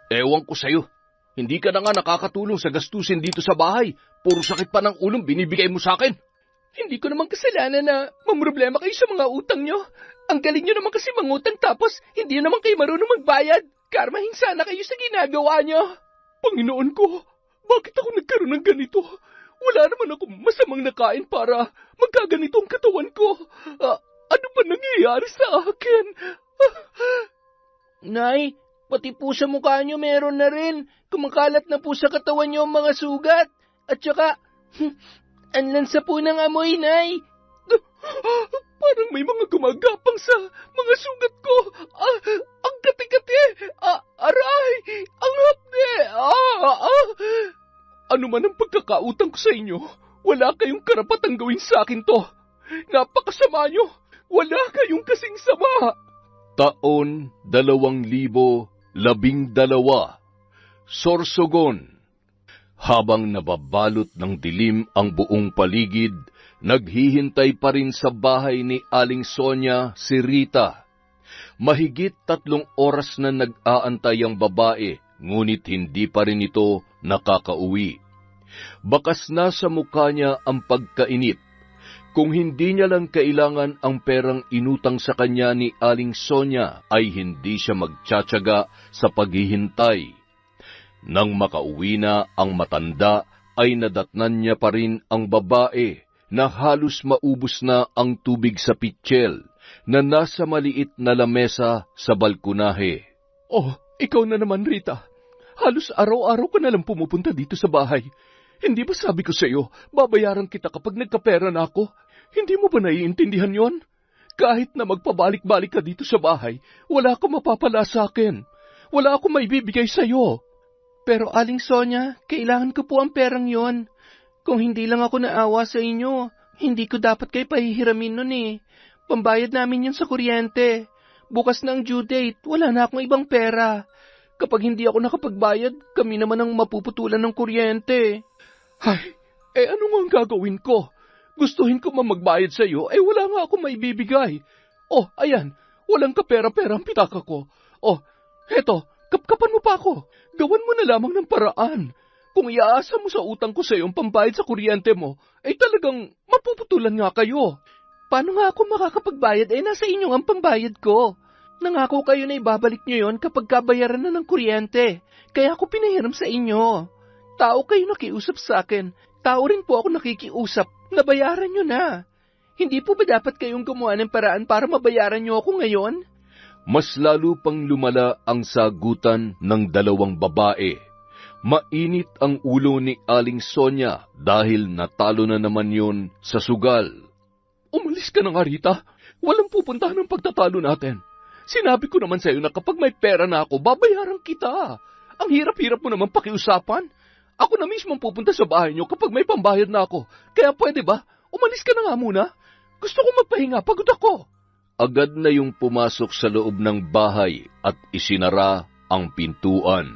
Ewan ko sa'yo. Hindi ka na nga nakakatulong sa gastusin dito sa bahay. Puro sakit pa ng ulong binibigay mo sa akin. Hindi ko naman kasalanan na mamroblema kayo sa mga utang nyo. Ang galing nyo naman kasi mangutang tapos hindi naman kayo marunong magbayad. Karmahin sana kayo sa ginagawa nyo. Panginoon ko, bakit ako nagkaroon ng ganito? Wala naman ako masamang nakain para magkaganito ang katawan ko. Ano ba nangyayari sa akin? Nay, pati po sa mukha nyo meron na rin. Kumakalat na po sa katawan nyo ang mga sugat. At saka, ang lansa po ng amoy, Nay. Parang may mga gumagapang sa mga sugat ko. Ang kati-kati. Aray! Ang hapde! Ano man ang pagkakautang ko sa inyo, wala kayong karapatang gawin sa akin to. Napakasama nyo. Wala kayong kasing sama. Taon 2012, Sorsogon. Habang nababalot ng dilim ang buong paligid, naghihintay pa rin sa bahay ni Aling Sonia si Rita. Mahigit 3 oras na nag-aantay ang babae, ngunit hindi pa rin ito nakakauwi. Bakas na sa mukha niya ang pagkainip. Kung hindi niya lang kailangan ang perang inutang sa kanya ni Aling Sonia, ay hindi siya magtsatsaga sa paghihintay. Nang makauwi na ang matanda, ay nadatnan niya pa rin ang babae na halos maubos na ang tubig sa pitsil na nasa maliit na lamesa sa balkonahe. Oh, ikaw na naman, Rita. Halos araw-araw ka na lang pumupunta dito sa bahay. Hindi ba sabi ko sa iyo, babayaran kita kapag nagkapera na ako? Hindi mo ba naiintindihan yon? Kahit na magpabalik-balik ka dito sa bahay, wala akong mapapala sa akin. Wala akong maibibigay sa iyo. Pero Aling Sonia, kailangan ko po ang perang yon. Kung hindi lang ako naawa sa inyo, hindi ko dapat kayo pahihiramin nun eh. Pambayad namin yun sa kuryente. Bukas na ang due date, wala na akong ibang pera. Kapag hindi ako nakapagbayad, kami naman ang mapuputulan ng kuryente. Ay, ano nga ang gagawin ko? Gustuhin ko magbayad sa iyo, wala nga akong maibibigay. Oh, ayan, walang kapera-pera ang pitaka ko. Oh, heto, kapkapan mo pa ako. Gawan mo na lamang ng paraan. Kung iaasa mo sa utang ko sa iyo ang pambayad sa kuryente mo, talagang mapuputulan nga kayo. Paano nga ako makakapagbayad? Nasa inyo ang pambayad ko. Nangako kayo na ibabalik nyo yon kapag kabayaran na ng kuryente. Kaya ako pinahiram sa inyo. Tao kayo nakiusap sa akin. Tao rin po ako nakikiusap. Nabayaran nyo na. Hindi po ba dapat kayong gumawa ng paraan para mabayaran nyo ako ngayon? Mas lalo pang lumala ang sagutan ng 2 babae. Mainit ang ulo ni Aling Sonia dahil natalo na naman yon sa sugal. Umalis ka na nga, Rita. Walang pupuntahan ng pagtatalo natin. Sinabi ko naman sa iyo na kapag may pera na ako, babayaran kita. Ang hirap-hirap mo naman pakiusapan. Ako na mismo ang pupunta sa bahay niyo kapag may pambayad na ako. Kaya pwede ba? Umalis ka na nga muna. Gusto ko magpahinga, pagod ako. Agad na yung pumasok sa loob ng bahay at isinara ang pintuan.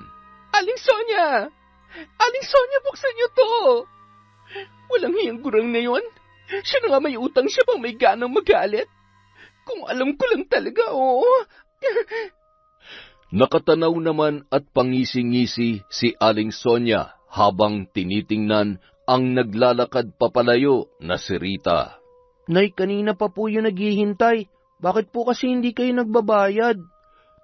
Aling Sonia! Aling Sonia, buksan niyo to! Walang hiyang gurang na yon. Siya na nga may utang, siya pang may ganang magalit. Kung alam ko lang talaga, oo. Nakatanaw naman at pangisi-ngisi si Aling Sonia habang tinitingnan ang naglalakad papalayo na si Rita. Nay, kanina pa po yung naghihintay. Bakit po kasi hindi kayo nagbabayad?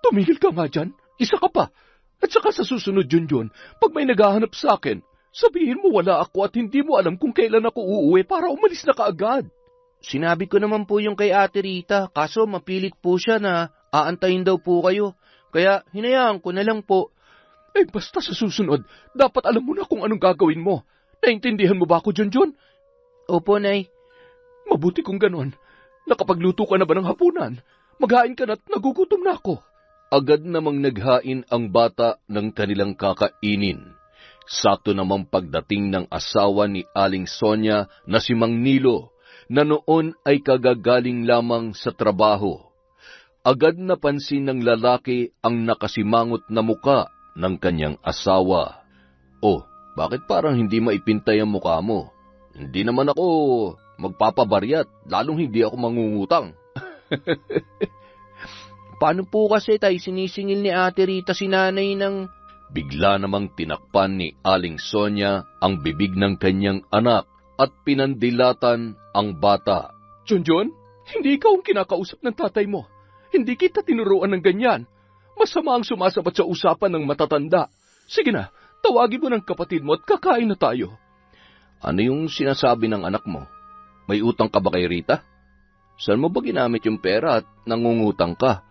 Tumigil ka nga dyan. Isa ka pa. At saka sa susunod yun, pag may naghahanap sa akin, sabihin mo wala ako at hindi mo alam kung kailan ako uuwi para umalis na kaagad. Sinabi ko naman po yung kay Ate Rita, kaso mapilit po siya na aantayin daw po kayo. Kaya hinayaan ko na lang po. Basta sa susunod, dapat alam mo na kung anong gagawin mo. Naintindihan mo ba ako, John? Opo, Nay. Mabuti kung ganon. Nakapagluto ka na ba ng hapunan? Maghain ka na't nagugutom na ako. Agad namang naghain ang bata ng kanilang kakainin. Sakto namang pagdating ng asawa ni Aling Sonia na si Mang Nilo, na noon ay kagagaling lamang sa trabaho. Agad napansin ng lalaki ang nakasimangot na muka ng kanyang asawa. Oh, bakit parang hindi maipintay ang mukha mo? Hindi naman ako magpapabaryat, lalong hindi ako mangungutang. Paano po kasi tayo sinisingil ni Ate Rita si nanay ng Bigla namang tinakpan ni Aling Sonia ang bibig ng kanyang anak at pinandilatan ang bata. Junjun, hindi ikaw ang kinakausap ng tatay mo. Hindi kita tinuruan ng ganyan. Masama ang sumasabat sa usapan ng matatanda. Sige na, tawagin mo ng kapatid mo at kakain na tayo. Ano yung sinasabi ng anak mo? May utang ka ba kay Rita? Saan mo ba ginamit yung pera at nangungutang ka?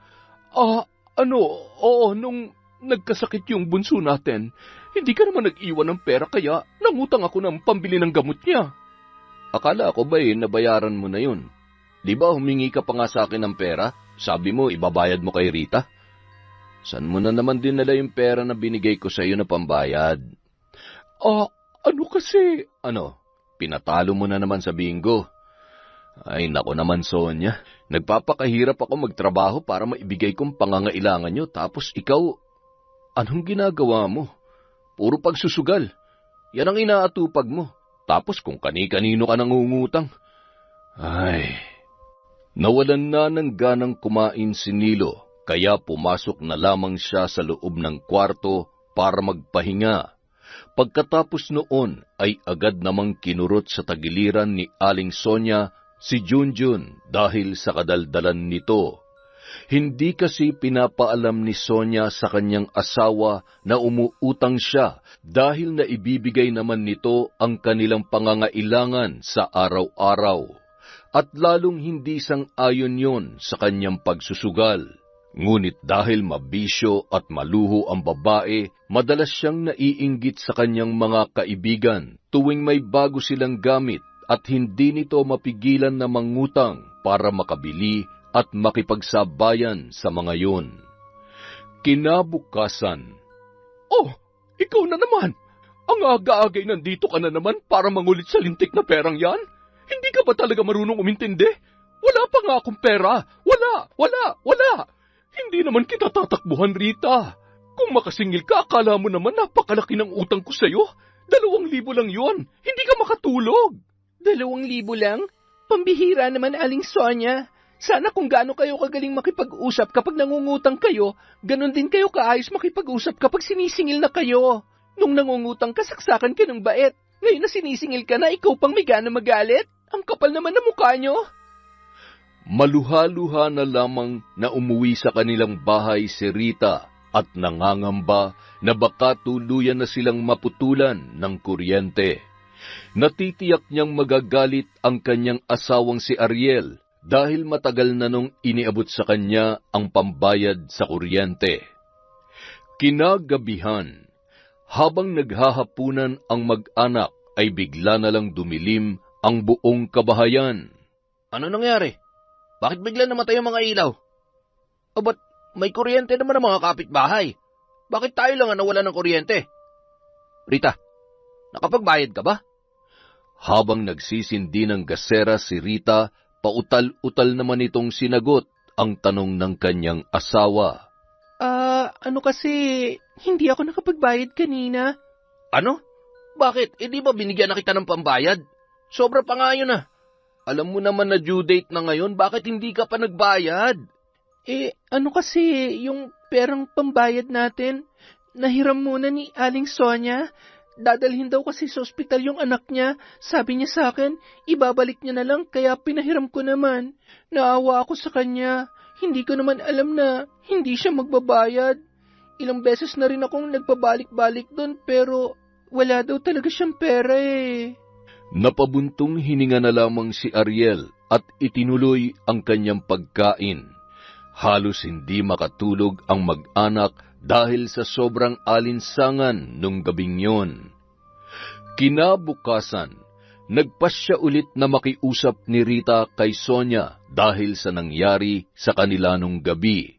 Oo, nung nagkasakit yung bunso natin, hindi ka naman nag-iwan ng pera kaya nangutang ako ng pambili ng gamot niya. Akala ko ba nabayaran mo na yun? Di ba humingi ka pa nga sa akin ng pera? Sabi mo, ibabayad mo kay Rita? Saan mo na naman dinala yung pera na binigay ko sa iyo na pambayad? Ano kasi? Ano, pinatalo mo na naman sa bingo? Ay, nako naman, Sonia. Nagpapakahirap ako magtrabaho para maibigay kong pangangailangan nyo, tapos ikaw, anong ginagawa mo? Puro pagsusugal. Yan ang inaatupag mo. Tapos kung kani-kanino ka nangungutang. Ay, nawalan na ng ganang kumain si Nilo, kaya pumasok na lamang siya sa loob ng kwarto para magpahinga. Pagkatapos noon ay agad namang kinurot sa tagiliran ni Aling Sonia si Junjun dahil sa kadaldalan nito. Hindi kasi pinapaalam ni Sonia sa kanyang asawa na umuutang siya dahil naibibigay naman nito ang kanilang pangangailangan sa araw-araw. At lalong hindi sang-ayon yon sa kanyang pagsusugal. Ngunit dahil mabisyo at maluho ang babae, madalas siyang naiinggit sa kanyang mga kaibigan tuwing may bago silang gamit at hindi nito mapigilan na mangutang para makabili at makipagsabayan sa mga yun. Kinabukasan. Oh, ikaw na naman! Ang aga-agay nandito ka na naman para mangulit sa lintik na perang yan? Hindi ka ba talaga marunong umintindi? Wala pa nga akong pera! Wala! Hindi naman kita tatakbuhan, Rita. Kung makasingil ka, akala mo naman napakalaki ng utang ko sa'yo. 2,000 lang yon. Hindi ka makatulog. 2,000 lang? Pambihira naman, Aling Sonia. Sana kung gaano kayo kagaling makipag-usap kapag nangungutang kayo, ganon din kayo kaayos makipag-usap kapag sinisingil na kayo. Nung nangungutang ka, saksakan ka ng bait. Ngayon na sinisingil ka na, ikaw pang may gana magalit. Ang kapal naman ng mukha nyo. Maluha-luha na lamang na umuwi sa kanilang bahay si Rita at nangangamba na baka tuluyan na silang maputulan ng kuryente. Natitiyak niyang magagalit ang kanyang asawang si Ariel dahil matagal na nung iniabot sa kanya ang pambayad sa kuryente. Kinagabihan, habang naghahapunan ang mag-anak ay bigla na lang dumilim ang buong kabahayan. Ano nangyari? Bakit bigla namatay ang mga ilaw? O ba't may kuryente naman ang mga kapitbahay? Bakit tayo lang ang nawala ng kuryente? Rita, nakapagbayad ka ba? Habang nagsisindi ng gasera si Rita, pautal-utal naman itong sinagot ang tanong ng kanyang asawa. Ano kasi, hindi ako nakapagbayad kanina. Ano? Bakit? Di ba binigyan na kita ng pambayad? Sobra pa nga yun ah. Alam mo naman na due date na ngayon, bakit hindi ka pa nagbayad? Ano kasi, yung perang pambayad natin, nahiram muna ni Aling Sonia. Dadalhin daw kasi sa ospital yung anak niya. Sabi niya sa akin, ibabalik niya na lang, kaya pinahiram ko naman. Naawa ako sa kanya. Hindi ko naman alam na hindi siya magbabayad. Ilang beses na rin akong nagpabalik-balik doon, pero wala daw talaga siyang pera eh. Napabuntong hininga na lamang si Ariel at itinuloy ang kanyang pagkain. Halos hindi makatulog ang mag-anak dahil sa sobrang alinsangan nung gabing yon. Kinabukasan, nagpasya ulit na makiusap ni Rita kay Sonia dahil sa nangyari sa kanila nung gabi.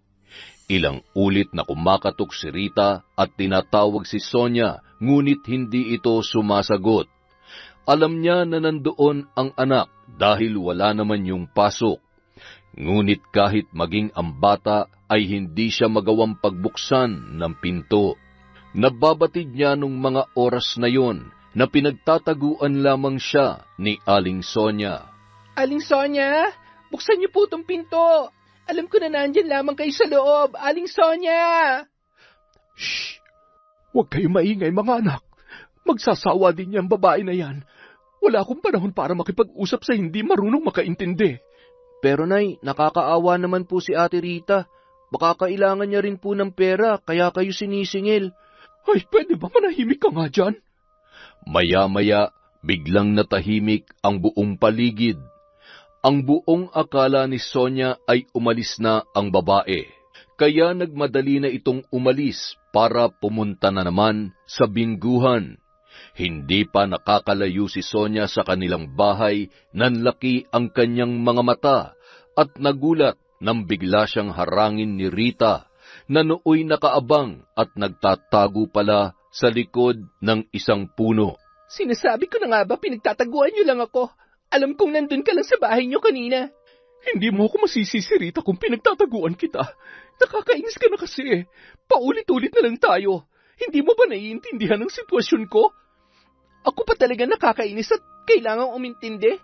Ilang ulit na kumakatok si Rita at tinatawag si Sonia, ngunit hindi ito sumasagot. Alam niya na nandoon ang anak dahil wala naman yung pasok. Ngunit kahit maging ang bata ay hindi siya magawang pagbuksan ng pinto. Nababatid niya nung mga oras na yon na pinagtataguan lamang siya ni Aling Sonia. Aling Sonia, buksan niyo po itong pinto. Alam ko na nandyan lamang kayo sa loob. Aling Sonia! Shh! Huwag kayo maingay mga anak. Magsasawa din yung babae na yan. Wala akong panahon para makipag-usap sa hindi marunong makaintindi. Pero Nay, nakakaawa naman po si Ate Rita. Baka kailangan niya rin po ng pera, kaya kayo sinisingil. Ay, pwede ba manahimik ka nga dyan? Maya-maya, biglang natahimik ang buong paligid. Ang buong akala ni Sonia ay umalis na ang babae. Kaya nagmadali na itong umalis para pumunta na naman sa bingguhan. Hindi pa nakakalayo si Sonia sa kanilang bahay, nanlaki ang kanyang mga mata at nagulat nang bigla siyang harangin ni Rita na nooy nakaabang at nagtatago pala sa likod ng isang puno. Sinasabi ko na nga ba pinagtataguan niyo lang ako? Alam kong nandun ka lang sa bahay niyo kanina. Hindi mo ako masisisi, Rita, kung pinagtataguan kita. Nakakainis ka na kasi. Paulit-ulit na lang tayo. Hindi mo ba naiintindihan ang sitwasyon ko? Ako pa talaga nakakainis at kailangang umintindi.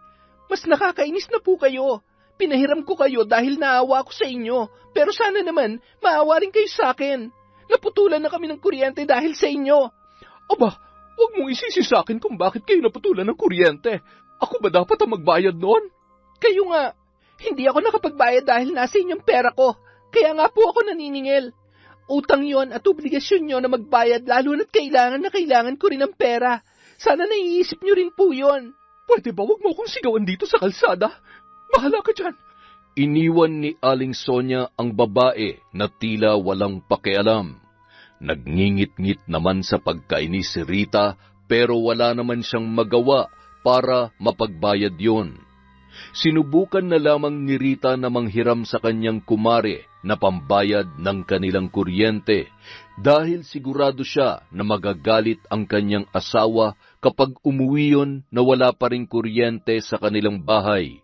Mas nakakainis na po kayo. Pinahiram ko kayo dahil naawa ko sa inyo. Pero sana naman, maawa rin kayo sa akin. Naputulan na kami ng kuryente dahil sa inyo. Aba, huwag mong isisi sa akin kung bakit kayo naputulan ng kuryente. Ako ba dapat ang magbayad noon? Kayo nga. Hindi ako nakapagbayad dahil nasa inyong pera ko. Kaya nga po ako naniningil. Utang yon at obligasyon nyo na magbayad lalo na't kailangan na kailangan ko rin ng pera. Sana naiisip nyo rin po yon. Pwede ba wag mo akong sigawan dito sa kalsada? Bahala ka dyan. Iniwan ni Aling Sonia ang babae na tila walang pakialam. Nagngingit-ngit naman sa pagkainis si Rita pero wala naman siyang magawa para mapagbayad yon. Sinubukan na lamang ni Rita na manghiram sa kanyang kumare na pambayad ng kanilang kuryente dahil sigurado siya na magagalit ang kanyang asawa kapag umuwi yon na wala pa ring kuryente sa kanilang bahay.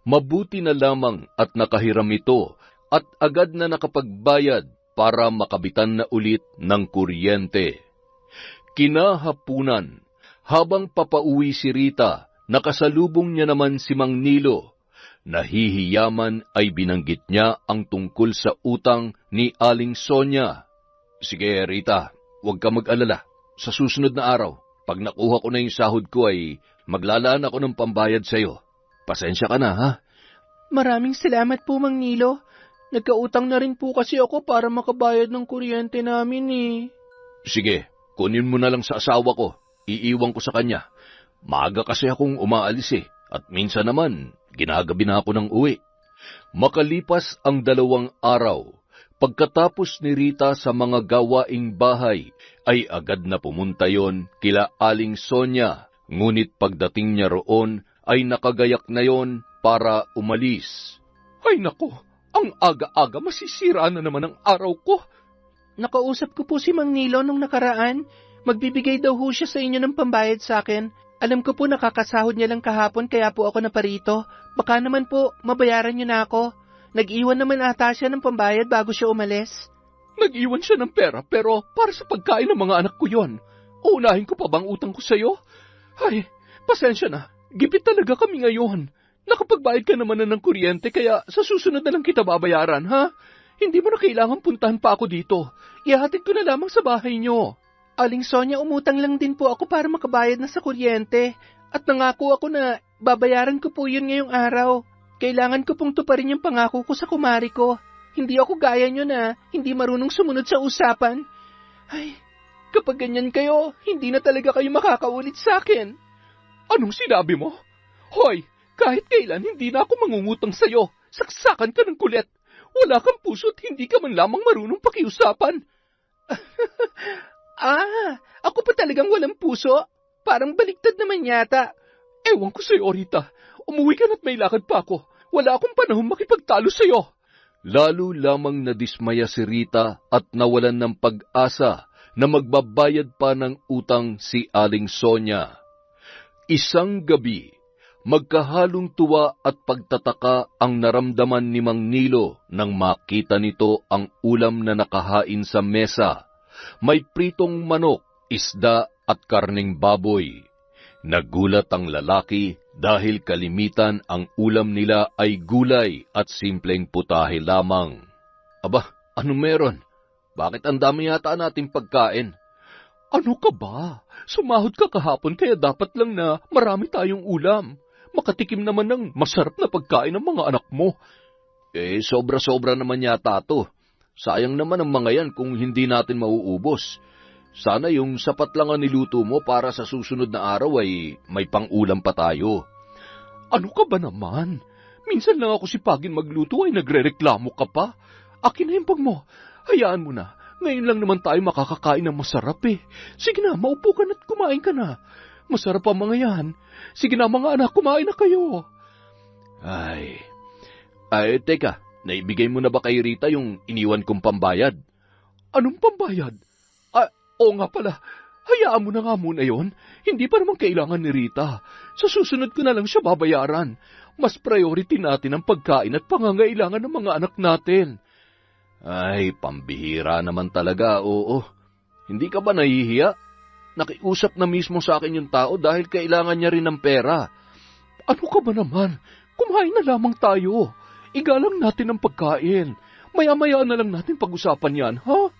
Mabuti na lamang at nakahiram ito at agad na nakapagbayad para makabitan na ulit ng kuryente. Kinahapunan, habang papauwi si Rita, nakasalubong niya naman si Mang Nilo. Nahihiyaman ay binanggit niya ang tungkol sa utang ni Aling Sonia. Sige Rita, huwag ka mag-alala. Sa susunod na araw, pag nakuha ko na yung sahod ko ay maglalaan ako ng pambayad sa'yo. Pasensya ka na, ha? Maraming salamat po, Mang Nilo. Nagkautang na rin po kasi ako para makabayad ng kuryente namin eh. Sige, kunin mo na lang sa asawa ko. Iiwan ko sa kanya. Maaga kasi akong umaalis eh. At minsan naman, ginagabi na ako ng uwi. Makalipas ang 2 araw, pagkatapos ni Rita sa mga gawaing bahay, ay agad na pumunta yon kila Aling Sonia. Ngunit pagdating niya roon, ay nakagayak na yon para umalis. Ay nako, ang aga-aga masisira na naman ang araw ko. Nakausap ko po si Mang Nilo nung nakaraan. Magbibigay daw ho siya sa inyo ng pambayad sa akin. Alam ko po nakakasahod niya lang kahapon kaya po ako naparito. Baka naman po mabayaran niyo na ako. Nag-iwan naman ata siya ng pambayad bago siya umalis. Nag-iwan siya ng pera pero para sa pagkain ng mga anak ko yon. Uunahin ko pa bang utang ko sa'yo? Ay, pasensya na. Gipit talaga kami ngayon. Nakapagbayad ka naman na ng kuryente kaya sa susunod na lang kita babayaran, ha? Hindi mo na kailangan puntahan pa ako dito. Ihatid ko na lamang sa bahay niyo. Aling Sonia, umutang lang din po ako para makabayad na sa kuryente. At nangako ako na babayaran ko po yun ngayong araw. Kailangan ko pong tuparin yung pangako ko sa kumari ko. Hindi ako gaya nyo na hindi marunong sumunod sa usapan. Ay, kapag ganyan kayo, hindi na talaga kayo makakaulit sa akin. Anong sinabi mo? Hoy, kahit kailan hindi na ako mangungutang sa'yo. Saksakan ka ng kulit. Wala kang puso at hindi ka man lamang marunong pakiusapan. Ako pa talagang walang puso. Parang baliktad naman yata. Ewan ko sa'yo, Rita. Umuwi ka na't may lakad pa ako. Wala akong panahon makipagtalo sa'yo. Lalo lamang nadismaya si Rita at nawalan ng pag-asa na magbabayad pa ng utang si Aling Sonia. Isang gabi, magkahalong tuwa at pagtataka ang naramdaman ni Mang Nilo nang makita nito ang ulam na nakahain sa mesa. May pritong manok, isda at karneng baboy. Nagulat ang lalaki dahil kalimitan ang ulam nila ay gulay at simpleng putahe lamang. Aba, ano meron? Bakit ang dami yata nating pagkain? Ano ka ba? Sumahod ka kahapon kaya dapat lang na marami tayong ulam. Makatikim naman ng masarap na pagkain ng mga anak mo. Sobra-sobra naman yata to. Sayang naman ang mga yan kung hindi natin mauubos. Sana yung sapat lang ang niluto mo para sa susunod na araw ay may pang-ulam pa tayo. Ano ka ba naman? Minsan lang ako sipagin magluto ay nagrereklamo ka pa. Akin na yung pag mo. Hayaan mo na. Ngayon lang naman tayo makakakain ng masarap eh. Sige na, maupo ka na't kumain ka na. Masarap ang mga yan. Sige na mga anak, kumain na kayo. Ay, teka, naibigay mo na ba kay Rita yung iniwan kong pambayad? Anong pambayad? Oo nga pala. Hayaan mo na nga muna yon. Hindi pa naman kailangan ni Rita. Sa susunod ko na lang siya babayaran. Mas priority natin ang pagkain at pangangailangan ng mga anak natin. Ay, pambihira naman talaga, oo. Hindi ka ba nahihiya? Nakiusap na mismo sa akin yung tao dahil kailangan niya rin ng pera. Ano ka ba naman? Kumain na lamang tayo. Igalang natin ang pagkain. Maya-maya na lang natin pag-usapan yan, ha?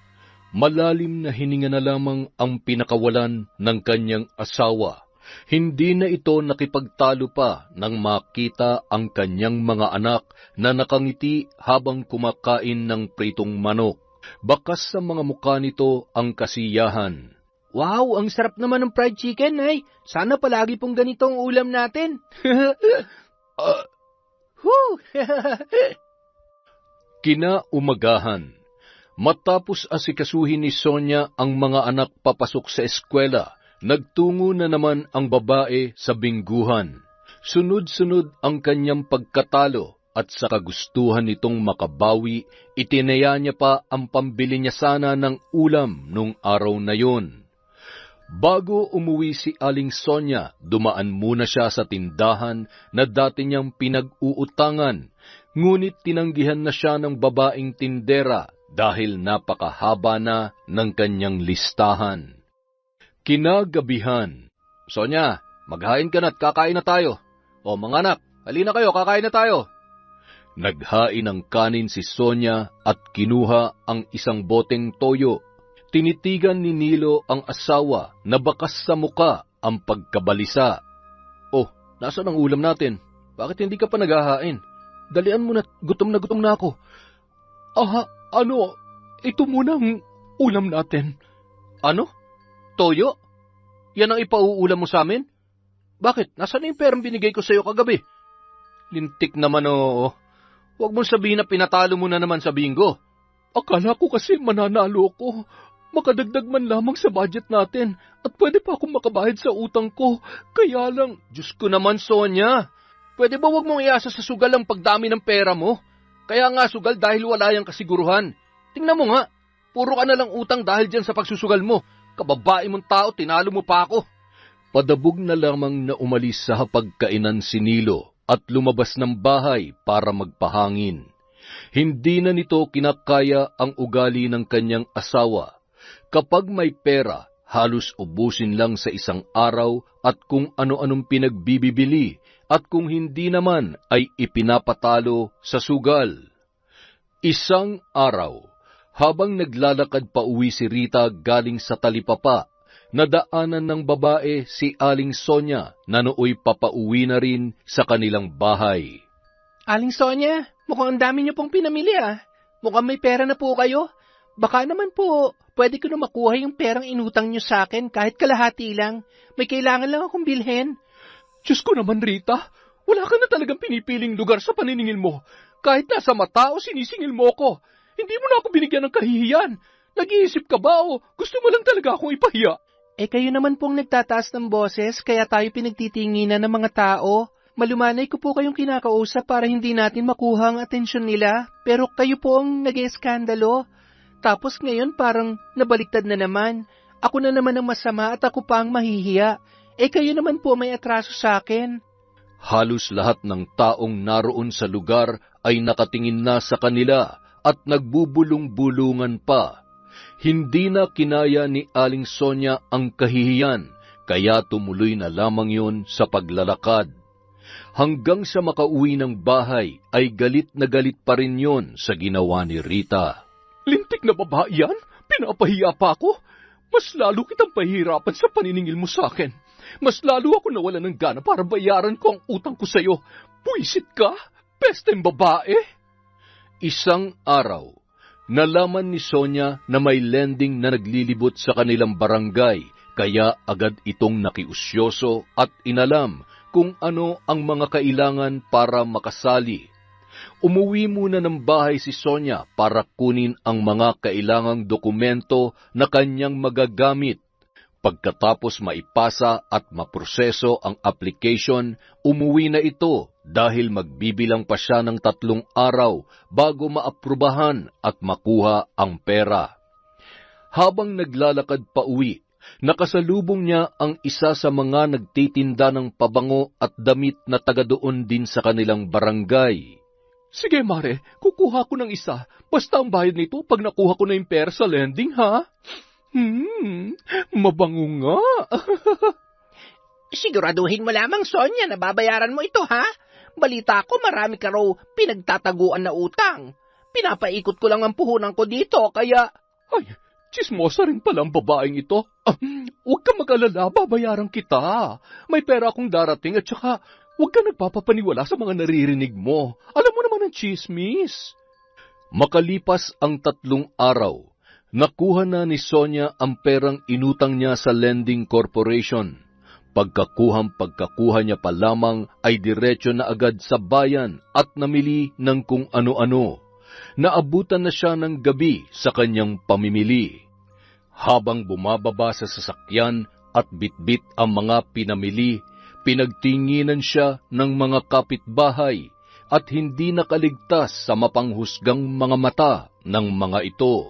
Malalim na hininga na lamang ang pinakawalan ng kanyang asawa. Hindi na ito nakipagtalo pa nang makita ang kanyang mga anak na nakangiti habang kumakain ng pritong manok. Bakas sa mga mukha nito ang kasiyahan. Wow, ang sarap naman ng fried chicken, ay. Sana palagi pong ganito ang ulam natin. Kinaumagahan. Matapos asikasuhin ni Sonia ang mga anak papasok sa eskwela, nagtungo na naman ang babae sa bingguhan. Sunod-sunod ang kanyang pagkatalo at sa kagustuhan nitong makabawi, itinaya niya pa ang pambili niya sana ng ulam nung araw na yon. Bago umuwi si Aling Sonia, dumaan muna siya sa tindahan na dati niyang pinag-uutangan, ngunit tinanggihan na siya ng babaeng tindera dahil napakahaba na ng kanyang listahan. Kinagabihan. Sonia, maghain ka na't kakain na tayo. O mga anak, halina kayo, kakain na tayo. Naghain ng kanin si Sonia at kinuha ang isang boteng toyo. Tinitigan ni Nilo ang asawa na bakas sa muka ang pagkabalisa. Oh, nasaan ang ulam natin? Bakit hindi ka pa naghahain? Dalian mo na gutom na ako. Ito muna ang ulam natin. Ano? Toyo? Yan ang ipauulam mo sa amin? Bakit? Nasaan na yung perang binigay ko sa iyo kagabi? Lintik naman oo. Huwag mong sabihin na pinatalo mo na naman sa bingo. Akala ko kasi mananalo ko. Makadagdag man lamang sa budget natin at pwede pa akong makabayad sa utang ko. Kaya lang... Diyos ko naman, Sonia. Pwede ba huwag mong iasa sa sugal ang pagdami ng pera mo? Kaya nga sugal dahil wala yang kasiguruhan. Tingnan mo nga, puro ka na lang utang dahil dyan sa pagsusugal mo. Kababae mong tao, tinalo mo pa ako. Padabog na lamang na umalis sa hapagkainan si Nilo at lumabas ng bahay para magpahangin. Hindi na nito kinakaya ang ugali ng kanyang asawa. Kapag may pera, halos ubusin lang sa isang araw at kung ano-anong pinagbibili at kung hindi naman ay ipinapatalo sa sugal. Isang araw, habang naglalakad pa uwi si Rita galing sa talipapa, nadaanan ng babae si Aling Sonia na nooy papauwi na rin sa kanilang bahay. Aling Sonia, mukhang ang dami niyo pong pinamili ah. Mukhang may pera na po kayo. Baka naman po, pwede ko na makuha yung perang inutang niyo sa akin kahit kalahati lang. May kailangan lang akong bilhin. Diyos ko naman Rita, wala ka na talagang pinipiling lugar sa paniningil mo. Kahit nasa mata o sinisingil mo ko, hindi mo na ako binigyan ng kahihiyan. Nag-iisip ka ba o gusto mo lang talaga akong ipahiya? Kayo naman pong nagtataas ng boses kaya tayo pinagtitinginan ng mga tao. Malumanay ko po kayong kinakausap para hindi natin makuha ang atensyon nila. Pero kayo po ang nag-eskandalo. Tapos ngayon parang nabaliktad na naman. Ako na naman ang masama at ako pa ang mahihiya. Kayo naman po may atraso sa akin. Halos lahat ng taong naroon sa lugar ay nakatingin na sa kanila at nagbubulong-bulungan pa. Hindi na kinaya ni Aling Sonia ang kahihiyan, kaya tumuloy na lamang yun sa paglalakad. Hanggang sa makauwi ng bahay ay galit na galit pa rin yun sa ginawa ni Rita. Lintik na babae yan? Pinapahiya pa ako? mas lalo kitang pahihirapan sa paniningil mo sa akin. Mas lalo ako nawala ng gana para bayaran ko ang utang ko sa'yo. Buisit ka? Pesteng babae? Isang araw, nalaman ni Sonia na may lending na naglilibot sa kanilang barangay, kaya agad itong nakiusyoso at inalam kung ano ang mga kailangan para makasali. Umuwi muna ng bahay si Sonia para kunin ang mga kailangang dokumento na kanyang magagamit. Pagkatapos maipasa at maproseso ang application, umuwi na ito dahil magbibilang pa siya ng 3 araw bago maaprubahan at makuha ang pera. Habang naglalakad pa uwi, nakasalubong niya ang isa sa mga nagtitinda ng pabango at damit na taga doon din sa kanilang barangay. Sige, Mare, kukuha ko ng isa. Basta ang bayad nito pag nakuha ko na yung pera sa lending, ha? Mabango nga. Siguraduhin mo lamang, Sonia, na babayaran mo ito, ha? Balita ko marami ka raw pinagtataguan na utang. Pinapaikot ko lang ang puhunan ko dito, kaya... Ay, chismosa rin pala ang babaeng ito. Huwag ka mag-alala, babayaran kita. May pera akong darating at saka huwag ka nagpapapaniwala sa mga naririnig mo. Alam mo naman ang chismis. Makalipas ang 3 araw, nakuha na ni Sonia ang perang inutang niya sa lending corporation. Pagkakuha niya pa lamang ay diretso na agad sa bayan at namili ng kung ano-ano. Naabutan na siya ng gabi sa kanyang pamimili. Habang bumababa sa sasakyan at bitbit ang mga pinamili, pinagtinginan siya ng mga kapitbahay at hindi nakaligtas sa mapanghusgang mga mata ng mga ito.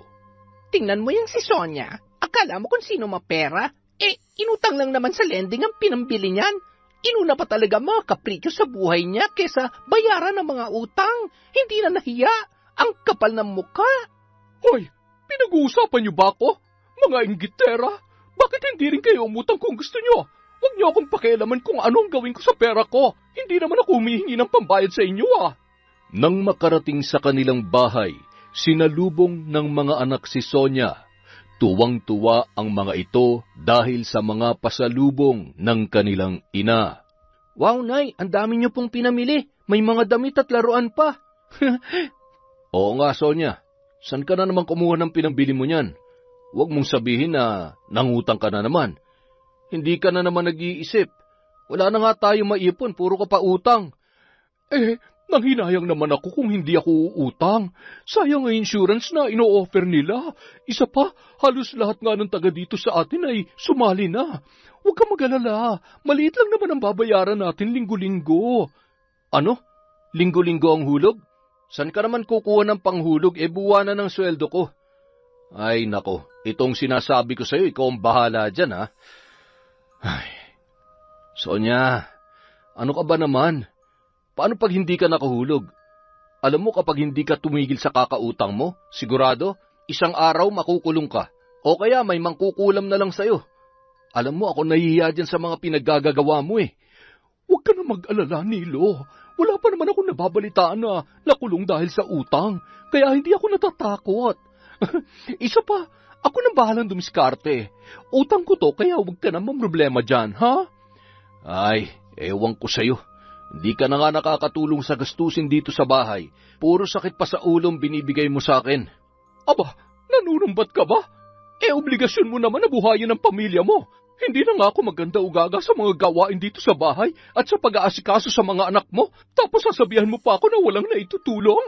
Tingnan mo yung si Sonia. Akala mo kung sino mapera? Inutang lang naman sa lending ang pinambili niyan. Inuna pa talaga mga kapritsyo sa buhay niya kesa bayaran ng mga utang. Hindi na nahiya. Ang kapal ng mukha. Hoy, pinag-uusapan niyo ba ako? Mga inggitera, bakit hindi rin kayo umutang kung gusto niyo? Huwag niyo akong pakialaman kung ano ang gawin ko sa pera ko. Hindi naman ako humihingi ng pambayad sa inyo, ah. Nang makarating sa kanilang bahay, sinalubong ng mga anak si Sonia. Tuwang-tuwa ang mga ito dahil sa mga pasalubong ng kanilang ina. Wow, Nay, ang dami niyo pong pinamili. May mga damit at laruan pa. Oo nga, Sonia. San ka na naman kumuha ng pinambili mo niyan? Huwag mong sabihin na nangutang ka na naman. Hindi ka na naman nag-iisip. Wala na nga tayo maipon, puro ka pa utang. Nanghinayang naman ako kung hindi ako uutang. Sayang ang insurance na ino-offer nila. Isa pa, halos lahat nga ng taga dito sa atin ay sumali na. Huwag ka mag-alala. Maliit lang naman ang babayaran natin linggo-linggo. Ano? Linggo-linggo ang hulog? San ka naman kukuha ng panghulog? Buwanan ng sweldo ko. Ay, nako. Itong sinasabi ko sa'yo, ikaw ang bahala dyan, ha? Ay, Sonia, ano ka ba naman? Paano pag hindi ka nakahulog? Alam mo kapag hindi ka tumigil sa kakautang mo, sigurado, 1 araw makukulong ka. O kaya may mangkukulam na lang sa'yo. Alam mo, ako nahihiya dyan sa mga pinaggagawa mo eh. Huwag ka na mag-alala, Nilo. Wala pa naman ako nababalitaan na nakulong dahil sa utang. Kaya hindi ako natatakot. Isa pa, ako nang bahalang dumiskarte. Utang ko to, kaya huwag ka na mamroblema dyan, ha? Ay, ewan ko sa'yo. Hindi ka na nga nakakatulong sa gastusin dito sa bahay. Puro sakit pa sa ulong binibigay mo sa akin. Aba, nanunumbat ka ba? Obligasyon mo naman na buhayin ang pamilya mo. Hindi na nga ako maganda ugaga sa mga gawain dito sa bahay at sa pag-aasikaso sa mga anak mo, tapos sasabihan mo pa ako na walang naitutulong?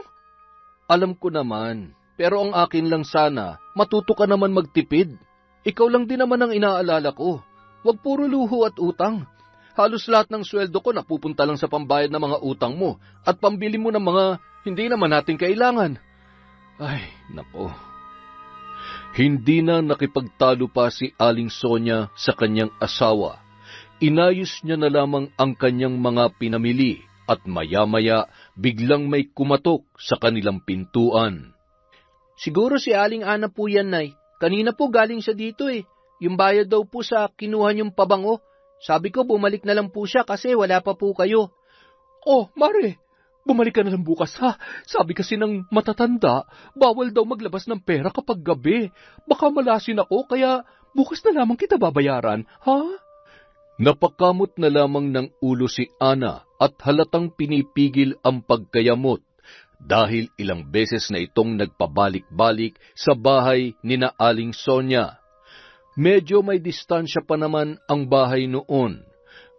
Alam ko naman, pero ang akin lang sana, matuto ka naman magtipid. Ikaw lang din naman ang inaalala ko. Huwag puro luho at utang. Halos lahat ng sweldo ko napupunta lang sa pambayad ng mga utang mo at pambili mo ng mga hindi naman natin kailangan. Ay, nako. Hindi na nakipagtalo pa si Aling Sonia sa kanyang asawa. Inayos niya na lamang ang kanyang mga pinamili at maya-maya biglang may kumatok sa kanilang pintuan. Siguro si Aling Ana po yan, Nay. Kanina po galing siya dito eh. Yung bayad daw po sa kinuha niyong pabango. Sabi ko bumalik na lang po siya kasi wala pa po kayo. Oh, Mare, bumalik ka na lang bukas ha. Sabi kasi ng matatanda, bawal daw maglabas ng pera kapag gabi. Baka malasin ako kaya bukas na lamang kita babayaran, ha? Napakamot na lamang ng ulo si Ana at halatang pinipigil ang pagkayamot dahil ilang beses na itong nagpabalik-balik sa bahay ni na Aling Sonia. Medyo may distansya pa naman ang bahay noon,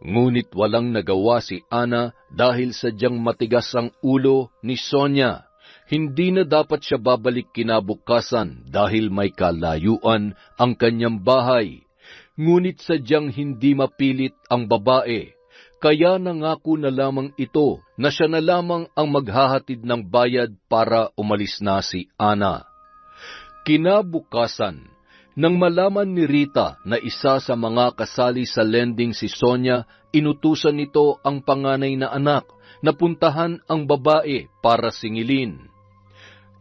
ngunit walang nagawa si Ana dahil sadyang matigas ang ulo ni Sonia. Hindi na dapat siya babalik kinabukasan dahil may kalayuan ang kanyang bahay. Ngunit sadyang hindi mapilit ang babae, kaya nangako na lamang ito na siya na lamang ang maghahatid ng bayad para umalis na si Ana. Kinabukasan, nang malaman ni Rita na isa sa mga kasali sa lending si Sonia, inutusan nito ang panganay na anak na puntahan ang babae para singilin.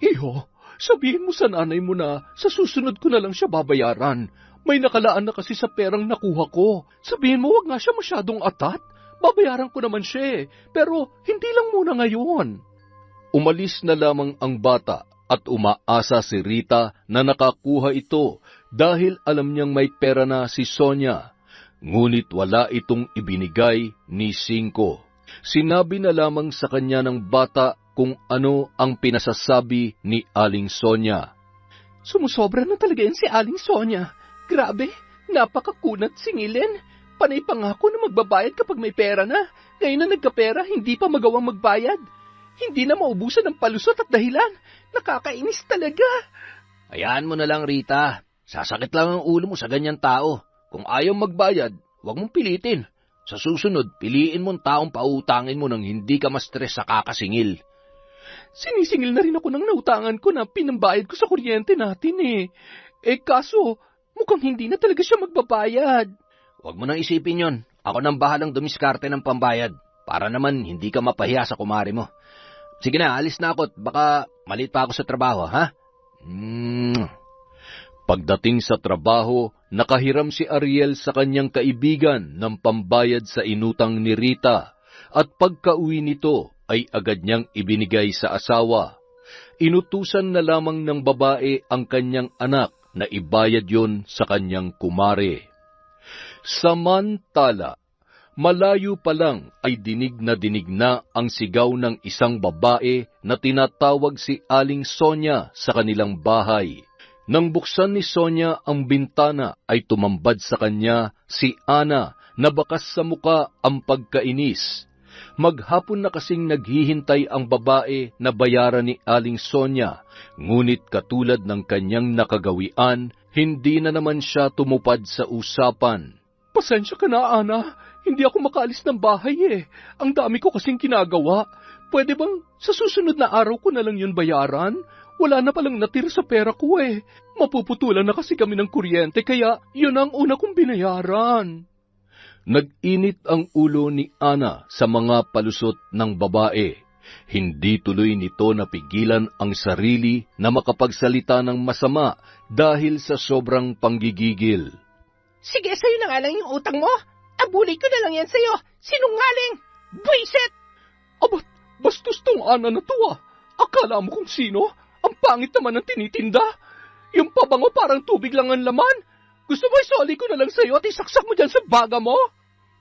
Iho, sabihin mo sa nanay mo na sa susunod ko na lang siya babayaran. May nakalaan na kasi sa perang nakuha ko. Sabihin mo wag nga siya masyadong atat. Babayaran ko naman siya pero hindi lang muna ngayon. Umalis na lamang ang bata at umaasa si Rita na nakakuha ito dahil alam niyang may pera na si Sonia. Ngunit wala itong ibinigay ni Cinco. Sinabi na lamang sa kanya ng bata kung ano ang pinasasabi ni Aling Sonia. Sumusobra na talaga yan si Aling Sonia. Grabe, napakakunat singilin. Panay pangako na magbabayad kapag may pera na. Ngayon na nagkapera, hindi pa magawang magbayad. Hindi na maubusan ng palusot at dahilan. Nakakainis talaga. Hayaan mo na lang, Rita. Sasakit lang ang ulo mo sa ganyan tao. Kung ayaw magbayad, huwag mong pilitin. Sa susunod, piliin mong taong pautangin mo nang hindi ka ma-stress sa kakasingil. Sinisingil na rin ako ng nautangan ko na pinambayad ko sa kuryente natin . Kaso, mukhang hindi na talaga siya magbabayad. Huwag mo nang isipin yon. Ako nang bahalang dumiskarte ng pambayad para naman hindi ka mapahiya sa kumari mo. Sige na, alis na ako at baka malit pa ako sa trabaho, ha? Pagdating sa trabaho, nakahiram si Ariel sa kanyang kaibigan ng pambayad sa inutang ni Rita at pagka-uwi nito ay agad niyang ibinigay sa asawa. Inutusan na lamang ng babae ang kanyang anak na ibayad yon sa kanyang kumare. Samantala, malayo pa lang ay dinig na ang sigaw ng isang babae na tinatawag si Aling Sonia sa kanilang bahay. Nang buksan ni Sonia ang bintana ay tumambad sa kanya si Ana na bakas sa muka ang pagkainis. Maghapon na kasing naghihintay ang babae na bayaran ni Aling Sonia, ngunit katulad ng kanyang nakagawian, hindi na naman siya tumupad sa usapan. Pasensya ka na, Ana. Hindi ako makaalis ng bahay Ang dami ko kasing ginagawa. Pwede bang sa susunod na araw ko na lang yun bayaran? Wala na palang natira sa pera ko Mapuputulan na kasi kami ng kuryente kaya yun ang una kong binayaran. Nag-init ang ulo ni Ana sa mga palusot ng babae. Hindi tuloy nito napigilan ang sarili na makapagsalita ng masama dahil sa sobrang panggigigil. Sige, sa'yo na nga lang yung utang mo. Abulay ko na lang yan sa'yo. Sinungaling! Buisit! Abat, bastos tong Ana na to Akala mo kung sino? Ang pangit naman ng tinitinda. Yung pabango parang tubig lang ang laman. Gusto mo isoli ko na lang sa'yo at isaksak mo dyan sa baga mo?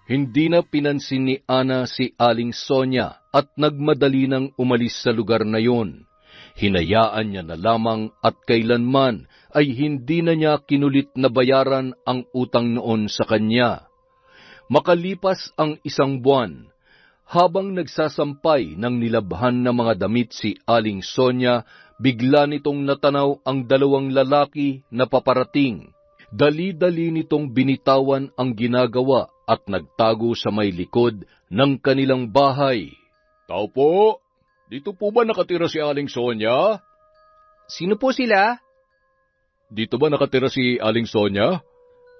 Hindi na pinansin ni Ana si Aling Sonia at nagmadali nang umalis sa lugar na yon. Hinayaan niya na lamang at kailanman ay hindi na niya kinulit na bayaran ang utang noon sa kanya. Makalipas ang isang buwan, habang nagsasampay ng nilabhan na mga damit si Aling Sonia, bigla nitong natanaw ang dalawang lalaki na paparating. Dali-dali nitong binitawan ang ginagawa at nagtago sa may likod ng kanilang bahay. Tao po, dito po ba nakatira si Aling Sonia? Sino po sila? Dito ba nakatira si Aling Sonia?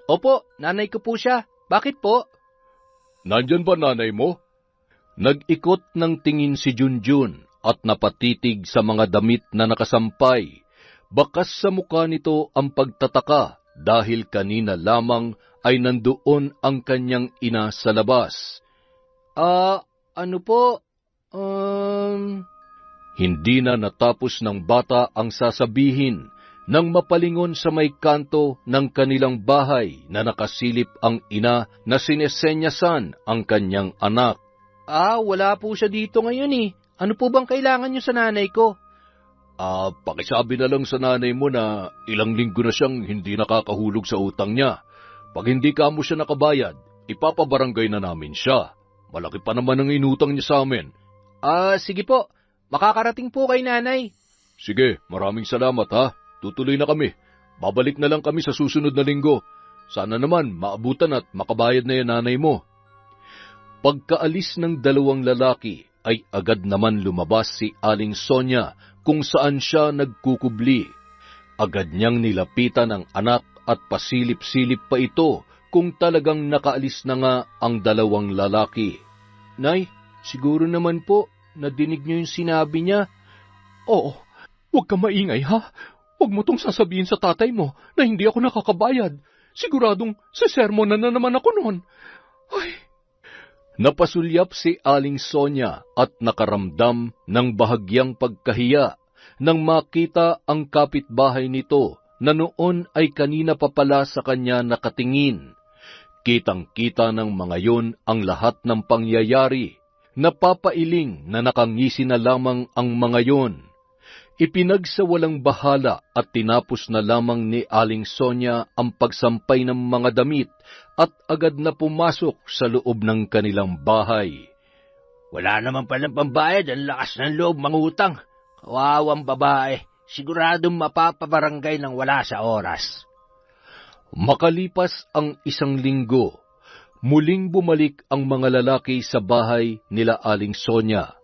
Opo, nanay ko po siya. Bakit po? Nandyan ba nanay mo? Nag-ikot ng tingin si Junjun at napatitig sa mga damit na nakasampay. Bakas sa mukha nito ang pagtataka dahil kanina lamang ay nandoon ang kanyang ina sa labas. Ano po? Hindi na natapos ng bata ang sasabihin Nang mapalingon sa may kanto ng kanilang bahay na nakasilip ang ina na sinesenyasan ang kanyang anak. Wala po siya dito ngayon eh. Ano po bang kailangan niyo sa nanay ko? Pakisabi na lang sa nanay mo na ilang linggo na siyang hindi nakakahulog sa utang niya. Pag hindi ka mo siya nakabayad, ipapabarangay na namin siya. Malaki pa naman ang inutang niya sa amin. Sige po. Makakarating po kay nanay. Sige, maraming salamat ha. Tutuloy na kami. Babalik na lang kami sa susunod na linggo. Sana naman maabutan at makabayad na yan nanay mo. Pagkaalis ng dalawang lalaki ay agad naman lumabas si Aling Sonia kung saan siya nagkukubli. Agad niyang nilapitan ang anak at pasilip-silip pa ito kung talagang nakaalis na nga ang dalawang lalaki. Nay, siguro naman po, nadinig niyo yung sinabi niya. Oo, huwag ka maingay ha. Huwag mo tong sasabihin sa tatay mo na hindi ako nakakabayad. Siguradong sesermon na naman ako noon. Ay. Napasulyap si Aling Sonia at nakaramdam ng bahagyang pagkahiya nang makita ang kapitbahay nito na noon ay kanina pa pala sa kanya nakatingin. Kitang-kita ng mga yon ang lahat ng pangyayari. Napapailing na nakangisi na lamang ang mga yon. Ipinagsawalang bahala at tinapos na lamang ni Aling Sonia ang pagsampay ng mga damit at agad na pumasok sa loob ng kanilang bahay. Wala naman palang pambayad, ang lakas ng loob mangutang. Kawawang babae, siguradong mapapabarangay ng wala sa oras. Makalipas ang isang linggo, muling bumalik ang mga lalaki sa bahay nila Aling Sonia.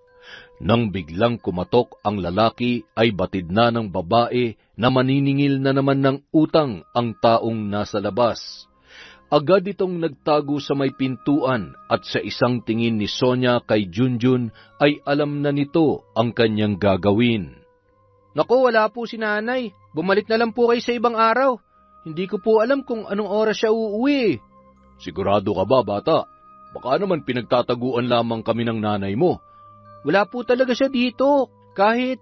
Nang biglang kumatok ang lalaki ay batid na ng babae na maniningil na naman ng utang ang taong nasa labas. Agad itong nagtago sa may pintuan at sa isang tingin ni Sonia kay Junjun ay alam na nito ang kanyang gagawin. Naku, wala po si nanay. Bumalik na lang po kayo sa ibang araw. Hindi ko po alam kung anong oras siya uuwi. Sigurado ka ba, bata? Baka naman pinagtataguan lamang kami ng nanay mo. Wala po talaga siya dito, kahit...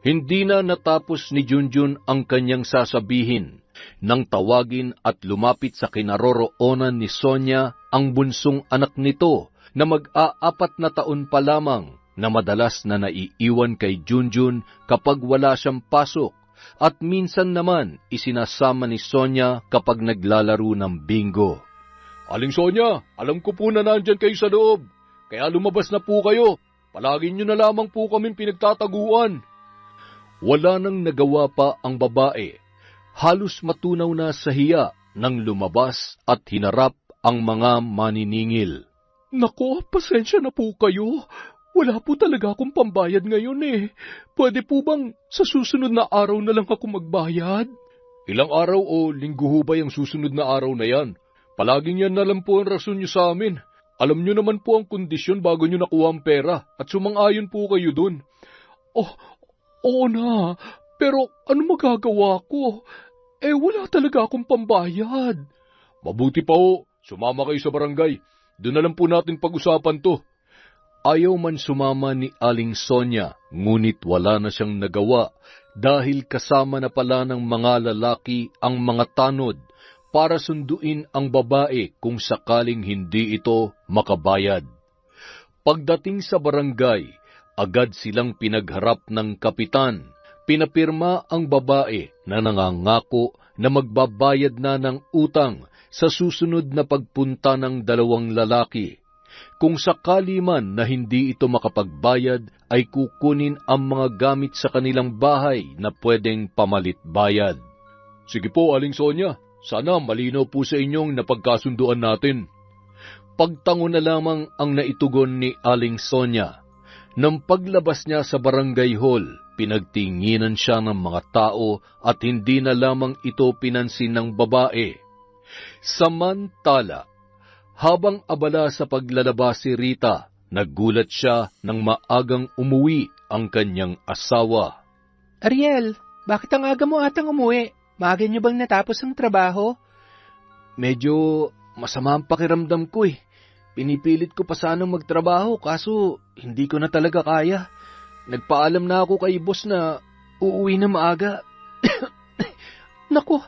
Hindi na natapos ni Junjun ang kanyang sasabihin nang tawagin at lumapit sa kinaroroonan ni Sonia ang bunsong anak nito na mag-aapat na taon pa lamang na madalas na naiiwan kay Junjun kapag wala siyang pasok at minsan naman isinasama ni Sonia kapag naglalaro ng bingo. Aling Sonia, alam ko po na nandyan kayo sa loob, kaya lumabas na po kayo. Palagi nyo na lamang po kaming pinagtataguan. Wala nang nagawa pa ang babae. Halos matunaw na sa hiya nang lumabas at hinarap ang mga maniningil. Nako, pasensya na po kayo. Wala po talaga akong pambayad ngayon eh. Pwede po bang sa susunod na araw na lang ako magbayad? Ilang araw o linggo ho ba yung susunod na araw na yan? Palaging yan na lang po ang rason nyo sa amin. Alam nyo naman po ang kondisyon bago nyo nakuha ang pera at sumang-ayon po kayo dun. Oo na, pero ano magagawa ko? Wala talaga akong pambayad. Mabuti pa ho, sumama kayo sa barangay. Doon na lang po natin pag-usapan to. Ayaw man sumama ni Aling Sonia, ngunit wala na siyang nagawa dahil kasama na pala ng mga lalaki ang mga tanod para sunduin ang babae kung sakaling hindi ito makabayad. Pagdating sa barangay, agad silang pinagharap ng kapitan. Pinapirma ang babae na nangangako na magbabayad na ng utang sa susunod na pagpunta ng dalawang lalaki. Kung sakali man na hindi ito makapagbayad, ay kukunin ang mga gamit sa kanilang bahay na pwedeng pamalit-bayad. Sige po, Aling Sonia. Sana malinaw po sa inyong napagkasunduan natin. Pagtango na lamang ang naitugon ni Aling Sonia. Nang paglabas niya sa barangay hall, pinagtinginan siya ng mga tao at hindi na lamang ito pinansin ng babae. Samantala, habang abala sa paglalaba si Rita, naggulat siya nang maagang umuwi ang kanyang asawa. Ariel, bakit ang aga mo atang umuwi? Maaga niyo bang natapos ang trabaho? Medyo masama ang pakiramdam ko eh. Pinipilit ko pa sanang magtrabaho kaso hindi ko na talaga kaya. Nagpaalam na ako kay boss na uuwi na maaga. Naku,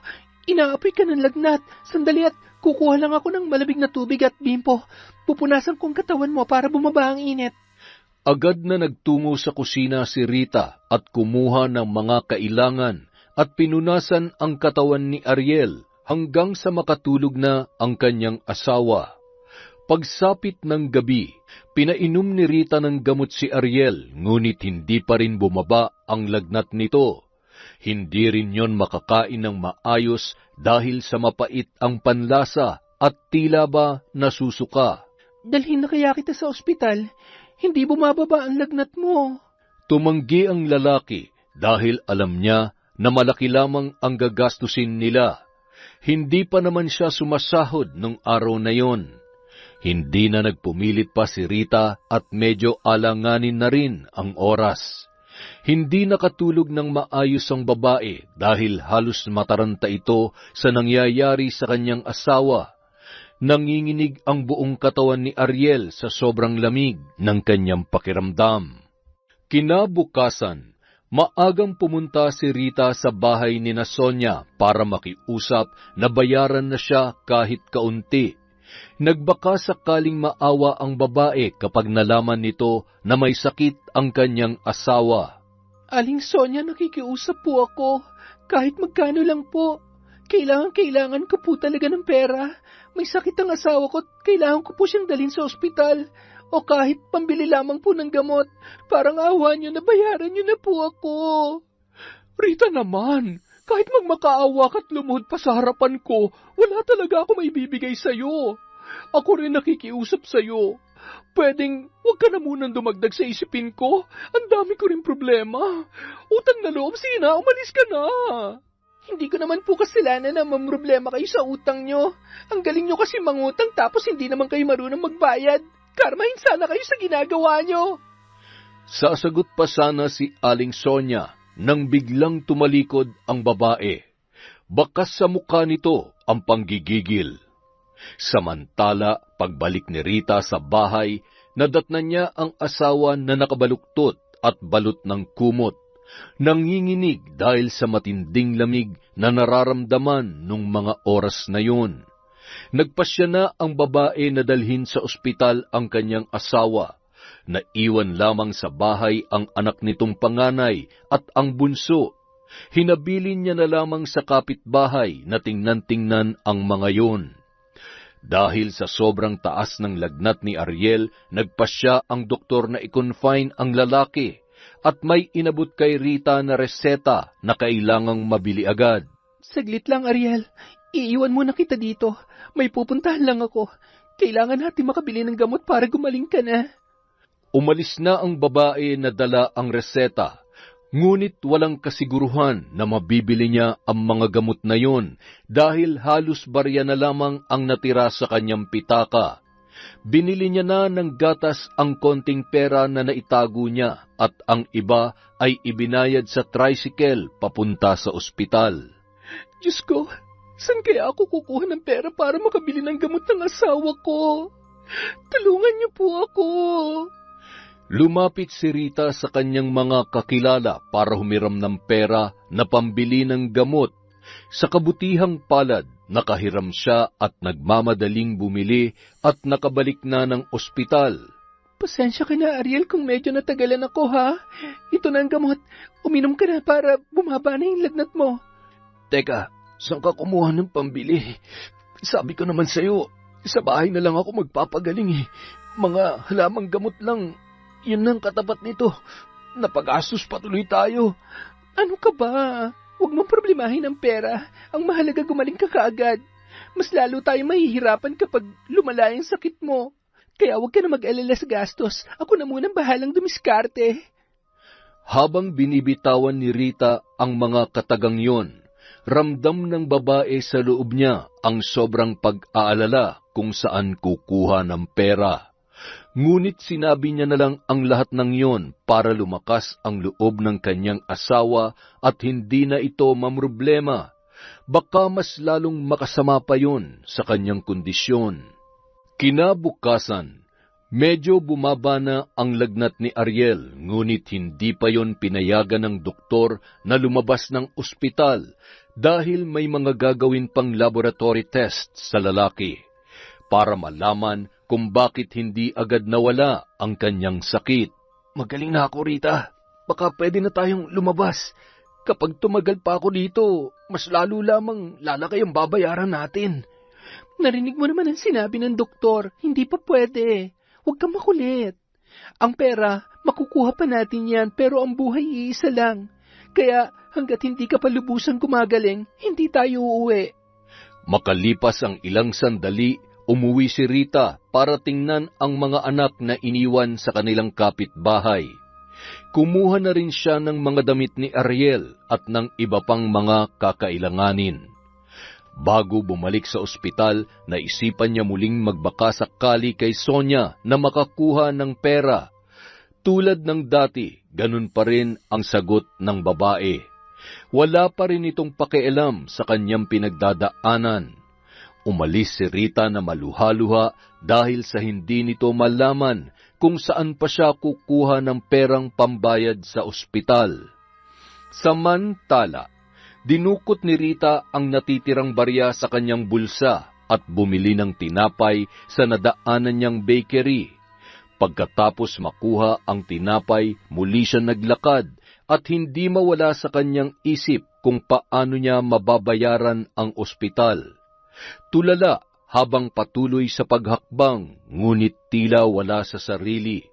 inaapoy ka ng lagnat. Sandali at kukuha lang ako ng malamig na tubig at bimpo. Pupunasan kong katawan mo para bumaba ang init. Agad na nagtungo sa kusina si Rita at kumuha ng mga kailangan at pinunasan ang katawan ni Ariel hanggang sa makatulog na ang kanyang asawa. Pagsapit ng gabi, pinainom ni Rita ng gamot si Ariel, ngunit hindi pa rin bumaba ang lagnat nito. Hindi rin yon makakain ng maayos dahil sa mapait ang panlasa at tila ba nasusuka. Dalhin na kaya kita sa ospital? Hindi bumababa ang lagnat mo. Tumanggi ang lalaki dahil alam niya na malaki lamang ang gagastusin nila. Hindi pa naman siya sumasahod nung araw na yon. Hindi na nagpumilit pa si Rita at medyo alanganin na rin ang oras. Hindi nakatulog ng maayos ang babae dahil halos mataranta ito sa nangyayari sa kanyang asawa. Nanginginig ang buong katawan ni Ariel sa sobrang lamig ng kanyang pakiramdam. Kinabukasan, maagang pumunta si Rita sa bahay ni Sonia para makiusap na bayaran na siya kahit kaunti. Nagbaka sakaling maawa ang babae kapag nalaman nito na may sakit ang kanyang asawa. Aling Sonia, nakikiusap po ako. Kahit magkano lang po. Kailangan ko po talaga ng pera. May sakit ang asawa ko at kailangan ko po siyang dalhin sa ospital. O kahit pambili lamang po ng gamot. Parang awa niyo na bayaran niyo na po ako. Rita naman, kahit magmakaawa ka't lumuhod pa sa harapan ko, wala talaga ako maibibigay sa'yo. Ako rin nakikiusap sa'yo. Pwedeng huwag ka na munang dumagdag sa isipin ko. Ang dami ko rin problema. Utang na loob, sige na, umalis ka na. Hindi ko naman po kasalanan na mamroblema kayo sa utang nyo. Ang galing nyo kasi mangutang tapos hindi naman kayo marunong magbayad. Karmahin sana kayo sa ginagawa nyo. Sasagot pa sana si Aling Sonia nang biglang tumalikod ang babae. Bakas sa mukha nito ang panggigigil. Samantala, pagbalik ni Rita sa bahay, nadatnan niya ang asawa na nakabaluktot at balot ng kumot. Nanginginig dahil sa matinding lamig na nararamdaman nung mga oras na yun. Nagpasya na ang babae na dalhin sa ospital ang kanyang asawa. Naiwan lamang sa bahay ang anak nitong panganay at ang bunso. Hinabilin niya na lamang sa kapitbahay na tingnan-tingnan ang mga yun. Dahil sa sobrang taas ng lagnat ni Ariel, nagpasya ang doktor na i-confine ang lalaki at may inabot kay Rita na reseta na kailangang mabili agad. Saglit lang, Ariel. Iiwan muna kita dito. May pupuntahan lang ako. Kailangan natin makabili ng gamot para gumaling ka na. Umalis na ang babae na dala ang reseta, ngunit walang kasiguruhan na mabibili niya ang mga gamot na yon dahil halos barya na lamang ang natira sa kanyang pitaka. Binili niya na ng gatas ang konting pera na naitago niya at ang iba ay ibinayad sa tricycle papunta sa ospital. Diyos ko, saan kaya ako kukuha ng pera para makabili ng gamot ng asawa ko? Tulungan niyo po ako. Lumapit si Rita sa kanyang mga kakilala para humiram ng pera na pambili ng gamot. Sa kabutihang palad, nakahiram siya at nagmamadaling bumili at nakabalik na ng ospital. Pasensya ka na, Ariel, kung medyo natagalan ako, ha? Ito na ang gamot. Uminom ka na para bumaba na yung lagnat mo. Teka, saan ka kumuha ng pambili? Sabi ko naman sa'yo, sa bahay na lang ako magpapagaling eh. Mga halamang gamot lang, yun ang katapat nito. Napagastos patuloy tayo. Ano ka ba? Huwag mong problemahin ang pera. Ang mahalaga gumaling ka kaagad. Mas lalo tayo mahihirapan kapag lumala yung sakit mo. Kaya huwag ka na mag-alala sa gastos. Ako na munang bahalang dumiskarte. Habang binibitawan ni Rita ang mga katagang yon, ramdam ng babae sa loob niya ang sobrang pag-aalala kung saan kukuha ng pera. Ngunit sinabi niya na lang ang lahat ng yon para lumakas ang loob ng kanyang asawa at hindi na ito mamroblema. Baka mas lalong makasama pa yon sa kanyang kondisyon. Kinabukasan, medyo bumaba na ang lagnat ni Ariel, ngunit hindi pa yon pinayagan ng doktor na lumabas ng ospital dahil may mga gagawin pang laboratory tests sa lalaki para malaman kung bakit hindi agad nawala ang kanyang sakit. Magaling na ako, Rita. Baka pwede na tayong lumabas. Kapag tumagal pa ako dito, mas lalo lamang lalaki ang babayaran natin. Narinig mo naman ang sinabi ng doktor. Hindi pa pwede. Huwag kang makulit. Ang pera, makukuha pa natin yan, pero ang buhay iisa lang. Kaya hanggat hindi ka pa lubusang gumagaling, hindi tayo uuwi. Makalipas ang ilang sandali, umuwi si Rita para tingnan ang mga anak na iniwan sa kanilang kapitbahay. Kumuha na rin siya ng mga damit ni Ariel at ng iba pang mga kakailanganin. Bago bumalik sa ospital, naisipan niya muling magbaka sakali kay Sonia na makakuha ng pera. Tulad ng dati, ganun pa rin ang sagot ng babae. Wala pa rin itong pakialam sa kanyang pinagdadaanan. Umalis si Rita na maluha-luha dahil sa hindi nito malaman kung saan pa siya kukuha ng perang pambayad sa ospital. Samantala, dinukot ni Rita ang natitirang barya sa kanyang bulsa at bumili ng tinapay sa nadaanan niyang bakery. Pagkatapos makuha ang tinapay, muli siya naglakad at hindi mawala sa kanyang isip kung paano niya mababayaran ang ospital. Tulala habang patuloy sa paghakbang, ngunit tila wala sa sarili.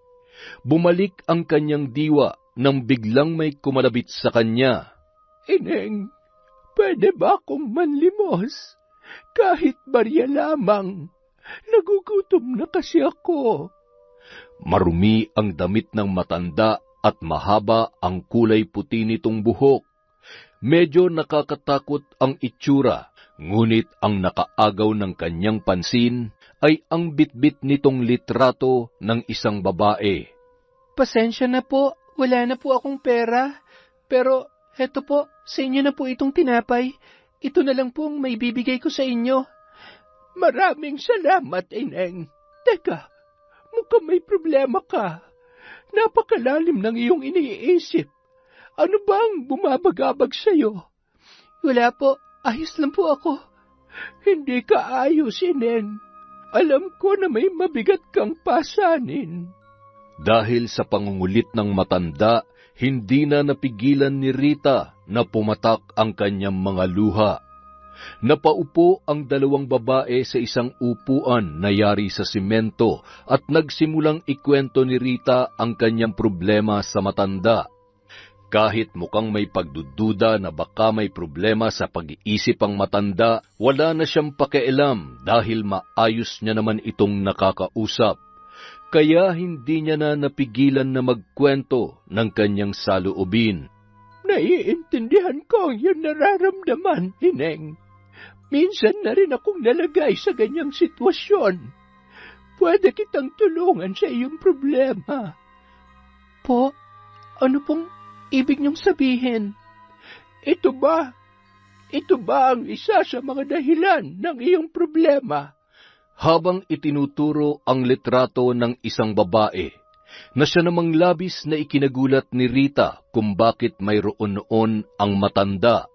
Bumalik ang kanyang diwa nang biglang may kumalabit sa kanya. Ineng, pwede ba akong manlimos? Kahit barya lamang. Nagugutom na kasi ako. Marumi ang damit ng matanda at mahaba ang kulay puti nitong buhok. Medyo nakakatakot ang itsura, ngunit ang nakaagaw ng kanyang pansin ay ang bitbit nitong litrato ng isang babae. Pasensya na po, wala na po akong pera. Pero heto po, sa inyo na po itong tinapay. Ito na lang po ang may bibigay ko sa inyo. Maraming salamat, Ineng. Teka, mukhang may problema ka. Napakalalim ng iyong iniisip. Ano bang bumabagabag sa'yo? Wala po, ayos lang po ako. Hindi ka ayos, Ineng. Alam ko na may mabigat kang pasanin. Dahil sa pangungulit ng matanda, hindi na napigilan ni Rita na pumatak ang kanyang mga luha. Napaupo ang dalawang babae sa isang upuan na yari sa simento at nagsimulang ikwento ni Rita ang kanyang problema sa matanda. Kahit mukhang may pagdududa na baka may problema sa pag-iisip ang matanda, wala na siyang pakialam dahil maayos niya naman itong nakakausap. Kaya hindi niya na napigilan na magkwento ng kanyang saloobin. Naiintindihan ko ang iyong nararamdaman, Ineng. Minsan na rin akong nalagay sa ganyang sitwasyon. Pwede kitang tulungan sa iyong problema. Po, ano pong ibig niyong sabihin? Ito ba ang isa sa mga dahilan ng iyong problema? Habang itinuturo ang litrato ng isang babae, na siya namang labis na ikinagulat ni Rita kung bakit mayroon noon ang matanda.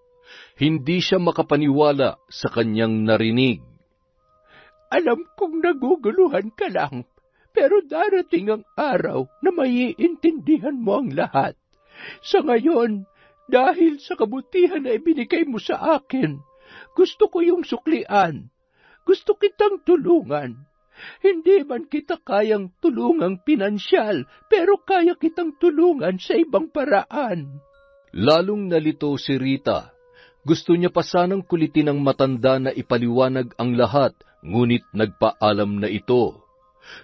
Hindi siya makapaniwala sa kanyang narinig. Alam kong naguguluhan ka lang, pero darating ang araw na maiintindihan mo ang lahat. Sa ngayon, dahil sa kabutihan na ibinigay mo sa akin, gusto ko yung suklian. Gusto kitang tulungan. Hindi man kita kayang tulungang pinansyal, pero kaya kitang tulungan sa ibang paraan. Lalong nalito si Rita. Gusto niya pa sanang kulitin ang matanda na ipaliwanag ang lahat, ngunit nagpaalam na ito.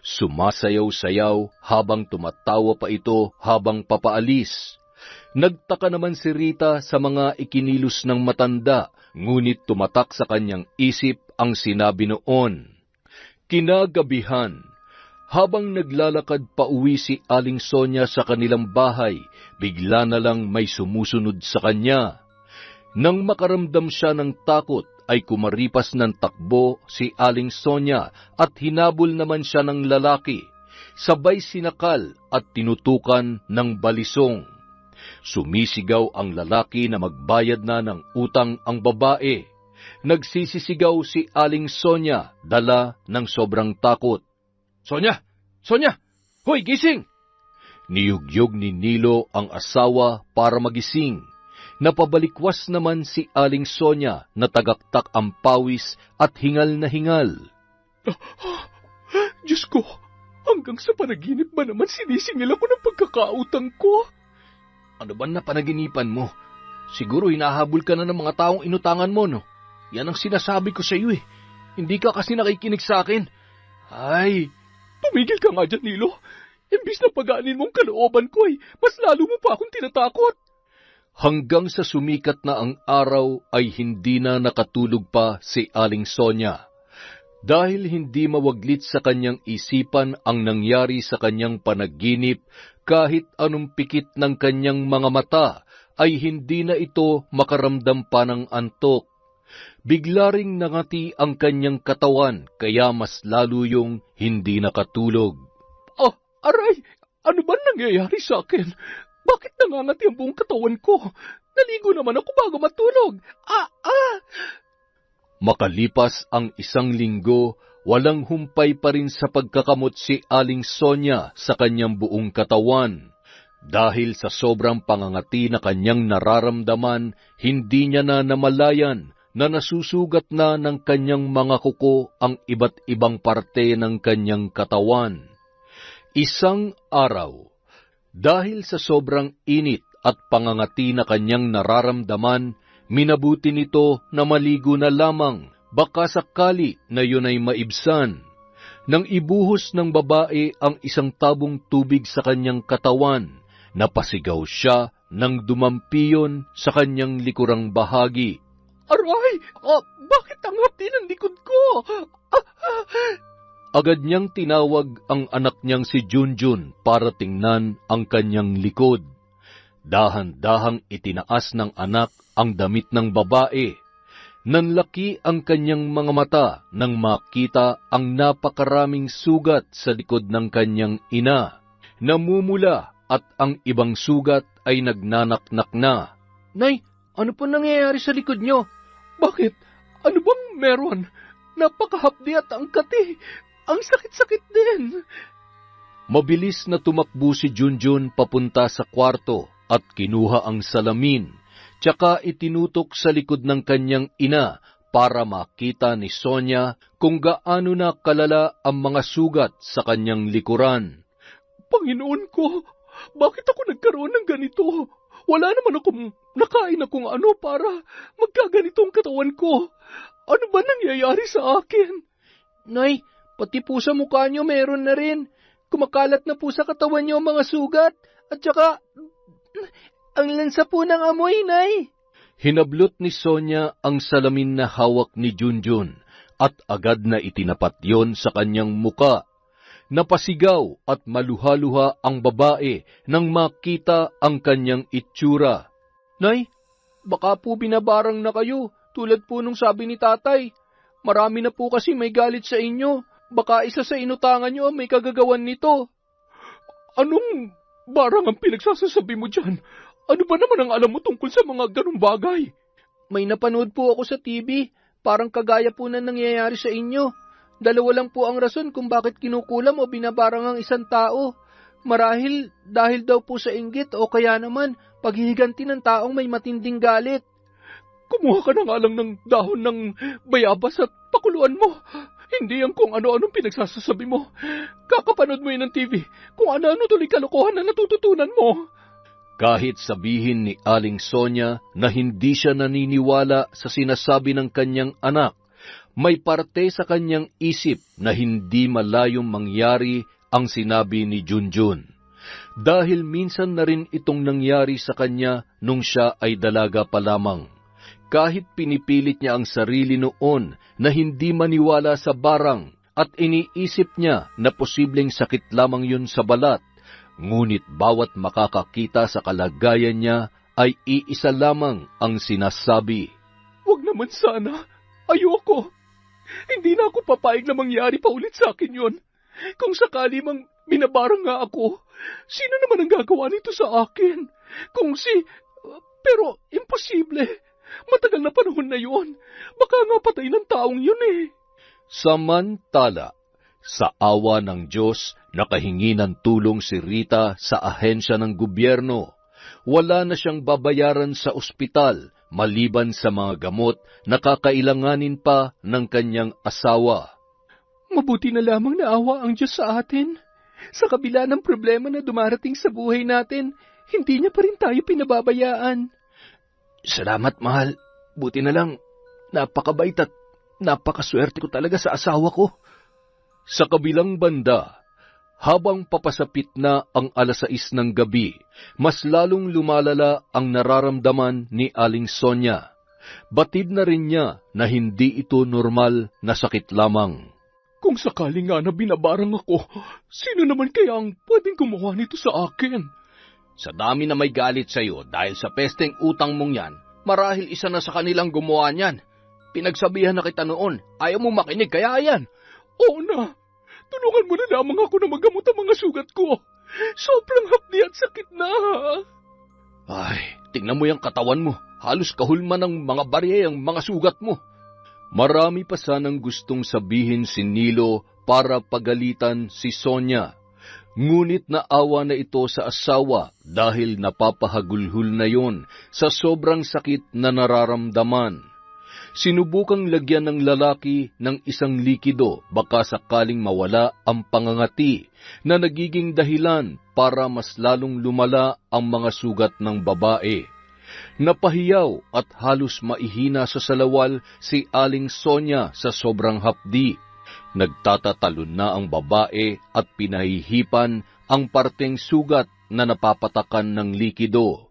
Sumasayaw-sayaw habang tumatawa pa ito habang papaalis. Nagtaka naman si Rita sa mga ikinilos ng matanda, ngunit tumatak sa kanyang isip ang sinabi noon. Kinagabihan, habang naglalakad pa uwi si Aling Sonia sa kanilang bahay, bigla na lang may sumusunod sa kanya. Nang makaramdam siya ng takot, ay kumaripas ng takbo si Aling Sonia at hinabol naman siya ng lalaki, sabay sinakal at tinutukan ng balisong. Sumisigaw ang lalaki na magbayad na ng utang ang babae. Nagsisisigaw si Aling Sonia, dala ng sobrang takot. Sonya! Sonya! Hoy, gising! Niyugyog ni Nilo ang asawa para magising. Napabalikwas naman si Aling Sonia na tagaktak ang pawis at hingal na hingal. Diyos ko, hanggang sa panaginip ba naman sinisingil ako ng pagkakautang ko? Ano ba na panaginipan mo? Siguro hinahabol ka na ng mga taong inutangan mo, no? Yan ang sinasabi ko sa iyo eh. Hindi ka kasi nakikinig sa akin. Ay, tumigil ka nga dyan, Nilo. Imbis na pagaanin mong kalooban ko mas lalo mo pa akong tinatakot. Hanggang sa sumikat na ang araw ay hindi na nakatulog pa si Aling Sonia. Dahil hindi mawaglit sa kanyang isipan ang nangyari sa kanyang panaginip, kahit anong pikit ng kanyang mga mata, ay hindi na ito makaramdam pa ng antok. Bigla ring nangati ang kanyang katawan, kaya mas lalo yung hindi nakatulog. Aray, ano ba nangyayari sa akin? Bakit nangangati ang buong katawan ko? Naligo naman ako bago matulog. Makalipas ang 1 linggo, walang humpay pa rin sa pagkakamot si Aling Sonia sa kanyang buong katawan. Dahil sa sobrang pangangati na kanyang nararamdaman, hindi niya na namalayan na nasusugat na ng kanyang mga kuko ang iba't ibang parte ng kanyang katawan. Isang araw, dahil sa sobrang init at pangangati na kanyang nararamdaman, minabuti nito na maligo na lamang, baka sakali na yun ay maibsan. Nang ibuhos ng babae ang 1 tabong tubig sa kanyang katawan, napasigaw siya nang dumampiyon sa kanyang likurang bahagi. Aray! Bakit ang hapdi ng likod ko? Agad niyang tinawag ang anak niyang si Junjun para tingnan ang kanyang likod. Dahan-dahang itinaas ng anak ang damit ng babae. Nanlaki ang kanyang mga mata nang makita ang napakaraming sugat sa likod ng kanyang ina. Namumula at ang ibang sugat ay nagnanaknak na. Nay, ano po nangyayari sa likod nyo? Bakit? Ano bang meron? Napakahapdi at ang kati. Ang sakit-sakit din. Mabilis na tumakbo si Junjun papunta sa kwarto at kinuha ang salamin, tsaka itinutok sa likod ng kanyang ina para makita ni Sonia kung gaano na kalala ang mga sugat sa kanyang likuran. Panginoon ko, bakit ako nagkaroon ng ganito? Wala naman akong nakain akong ano para magkaganito ang katawan ko. Ano ba nangyayari sa akin? Nay, pati po sa mukha nyo meron na rin. Kumakalat na po sa katawan nyo ang mga sugat. At saka, ang lansa po ng amoy, Nay. Hinablot ni Sonia ang salamin na hawak ni Junjun at agad na itinapat yon sa kanyang muka. Napasigaw at maluha-luha ang babae nang makita ang kanyang itsura. Nay, baka po binabarang na kayo, tulad po nung sabi ni tatay. Marami na po kasi may galit sa inyo. Baka isa sa inutangan nyo may kagagawan nito. Anong barang ang pinagsasasabi mo dyan? Ano ba naman ang alam mo tungkol sa mga ganung bagay? May napanood po ako sa TV. Parang kagaya po na nangyayari sa inyo. Dalawa lang po ang rason kung bakit kinukulam o binabarang ang isang tao. Marahil dahil daw po sa inggit o kaya naman paghihiganti ng taong may matinding galit. Kumuha ka na nga lang ng dahon ng bayabas at pakuluan mo. Hindi yan kung ano-anong pinagsasasabi mo. Kakapanood mo yun ng TV kung ano-ano tuloy kalokohan na natututunan mo. Kahit sabihin ni Aling Sonia na hindi siya naniniwala sa sinasabi ng kanyang anak, may parte sa kanyang isip na hindi malayong mangyari ang sinabi ni Junjun. Dahil minsan na rin itong nangyari sa kanya nung siya ay dalaga pa lamang. Kahit pinipilit niya ang sarili noon na hindi maniwala sa barang at iniisip niya na posibleng sakit lamang yun sa balat, ngunit bawat makakakita sa kalagayan niya ay iisa lamang ang sinasabi. Huwag naman sana. Ayoko. Hindi na ako papayag na mangyari pa ulit sa akin yun. Kung sakali mang Binabarang nga ako. Sino naman ang gagawa nito sa akin? Pero imposible. Matagal na panahon na yun. Baka nga patay ng taong yun eh. Samantala, sa awa ng Diyos, nakahingi ng tulong si Rita sa ahensya ng gobyerno. Wala na siyang babayaran sa ospital maliban sa mga gamot na kakailanganin pa ng kanyang asawa. Mabuti na lamang naawa ang Diyos sa atin. Sa kabila ng problema na dumarating sa buhay natin, hindi niya pa rin tayo pinababayaan. Salamat, mahal. Buti na lang, napakabait at napakaswerte ko talaga sa asawa ko. Sa kabilang banda, habang papasapit na ang 6:00 ng gabi, mas lalong lumalala ang nararamdaman ni Aling Sonia. Batid na rin niya na hindi ito normal na sakit lamang. Kung sakaling nga na binabarang ako, sino naman kaya ang pwedeng gumawa nito sa akin? Sa dami na may galit sa'yo dahil sa pesteng utang mong yan, marahil isa na sa kanilang gumawa niyan. Pinagsabihan na kita noon, ayaw mo makinig kaya yan. Oo na, tulungan mo na lamang ako na magamot ang mga sugat ko. Sobrang hapdi at sakit na. Ay, tingnan mo yung katawan mo. Halos kahulman ng mga barye ang mga sugat mo. Marami pa sanang gustong sabihin si Nilo para pagalitan si Sonia. Ngunit naawa na ito sa asawa dahil napapahagulhol na yon sa sobrang sakit na nararamdaman. Sinubukang lagyan ng lalaki ng isang likido baka sakaling mawala ang pangangati na nagiging dahilan para mas lalong lumala ang mga sugat ng babae. Napahiyaw at halos maihina sa salawal si Aling Sonia sa sobrang hapdi. Nagtatatalon na ang babae at pinahihipan ang parteng sugat na napapatakan ng likido.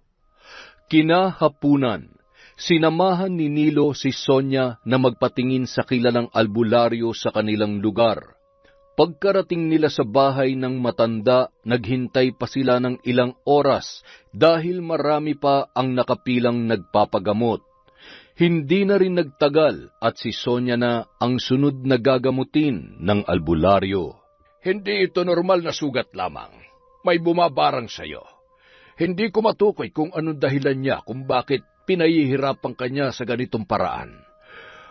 Kinahapunan, sinamahan ni Nilo si Sonia na magpatingin sa kilalang albularyo sa kanilang lugar. Pagkarating nila sa bahay ng matanda, naghintay pa sila ng ilang oras dahil marami pa ang nakapilang nagpapagamot. Hindi na rin nagtagal at si Sonia na ang sunod na gagamutin ng albularyo. Hindi ito normal na sugat lamang. May bumabarang sa'yo. Hindi ko matukoy kung anong dahilan niya kung bakit pinahihirapan kanya sa ganitong paraan.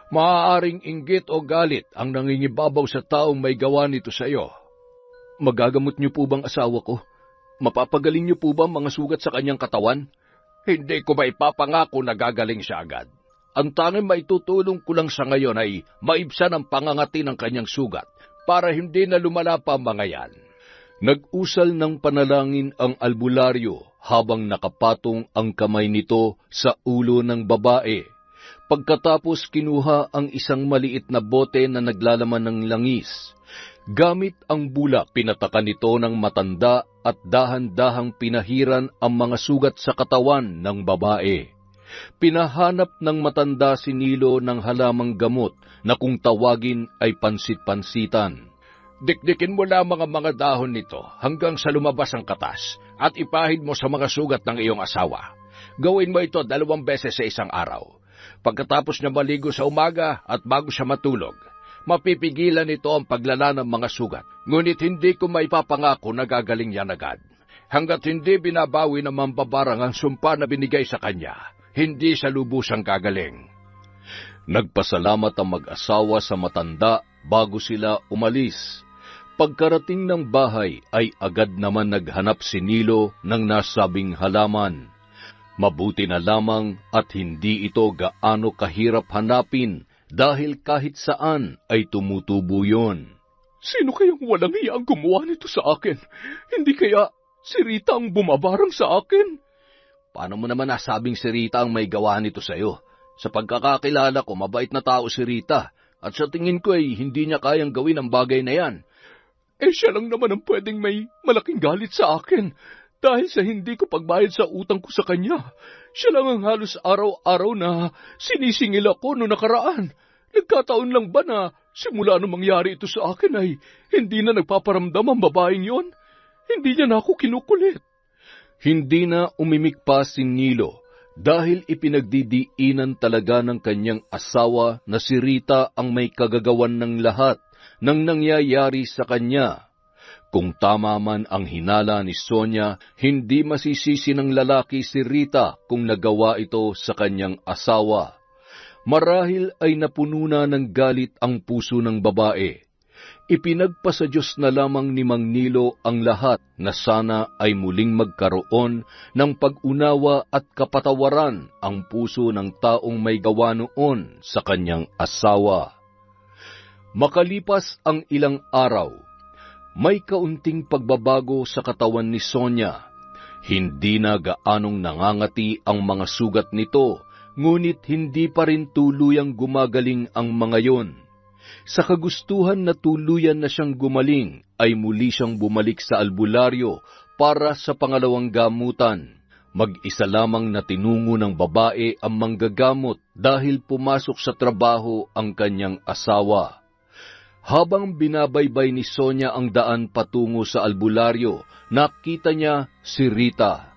Maaaring inggit o galit ang nangingibabaw sa taong may gawa nito sa iyo. Magagamot niyo po bang asawa ko? Mapapagaling niyo po ba mga sugat sa kanyang katawan? Hindi ko maipapangako na gagaling siya agad. Ang tanging maitutulong ko lang sa ngayon ay maibsan ang pangangati ng kanyang sugat para hindi na lumala pa ang mga yan. Nag-usal ng panalangin ang albularyo habang nakapatong ang kamay nito sa ulo ng babae. Pagkatapos kinuha ang isang maliit na bote na naglalaman ng langis. Gamit ang bulak, pinatakan nito ng matanda at dahan-dahang pinahiran ang mga sugat sa katawan ng babae. Pinahanap ng matanda si Nilo ng halamang gamot na kung tawagin ay pansit-pansitan. Dikdikin mo lamang ang mga dahon nito hanggang sa lumabas ang katas at ipahid mo sa mga sugat ng iyong asawa. Gawin mo ito 2 beses sa isang araw. Pagkatapos niya maligo sa umaga at bago siya matulog, mapipigilan nito ang paglala ng mga sugat. Ngunit hindi ko maipapangako na gagaling yan agad. Hanggat hindi binabawi ng mambabarang ang sumpa na binigay sa kanya, hindi siya lubusang gagaling. Nagpasalamat ang mag-asawa sa matanda bago sila umalis. Pagkarating ng bahay ay agad naman naghanap si Nilo ng nasabing halaman. Mabuti na lamang at hindi ito gaano kahirap hanapin dahil kahit saan ay tumutubo yun. Sino kayang walang hiya ang gumawa nito sa akin? Hindi kaya si Rita ang bumabarang sa akin? Paano mo naman nasabing si Rita ang may gawa nito sa'yo? Sa pagkakakilala ko, mabait na tao si Rita at sa tingin ko ay hindi niya kayang gawin ang bagay na yan. Siya lang naman ang pwedeng may malaking galit sa akin. Dahil sa hindi ko pagbayad sa utang ko sa kanya, siya lang ang halos araw-araw na sinisingil ako noong nakaraan. Nagkataon lang ba na simula nung mangyari ito sa akin ay hindi na nagpaparamdam ang babaeng yon? Hindi niya na ako kinukulit. Hindi na umimik pa si Nilo dahil ipinagdidiinan talaga ng kanyang asawa na si Rita ang may kagagawan ng lahat ng nangyayari sa kanya. Kung tama man ang hinala ni Sonia, hindi masisisi ng lalaki si Rita kung nagawa ito sa kanyang asawa. Marahil ay napuno na ng galit ang puso ng babae. Ipinagpasa Diyos na lamang ni Mang Nilo ang lahat na sana ay muling magkaroon ng pag-unawa at kapatawaran ang puso ng taong may gawa noon sa kanyang asawa. Makalipas ang ilang araw, may kaunting pagbabago sa katawan ni Sonia. Hindi na gaanong nangangati ang mga sugat nito, ngunit hindi pa rin tuluyang gumagaling ang mga yon. Sa kagustuhan na tuluyan na siyang gumaling, ay muli siyang bumalik sa albularyo para sa pangalawang gamutan. Mag-isa lamang na tinungo ng babae ang manggagamot dahil pumasok sa trabaho ang kanyang asawa. Habang binabaybay ni Sonia ang daan patungo sa albularyo, nakita niya si Rita.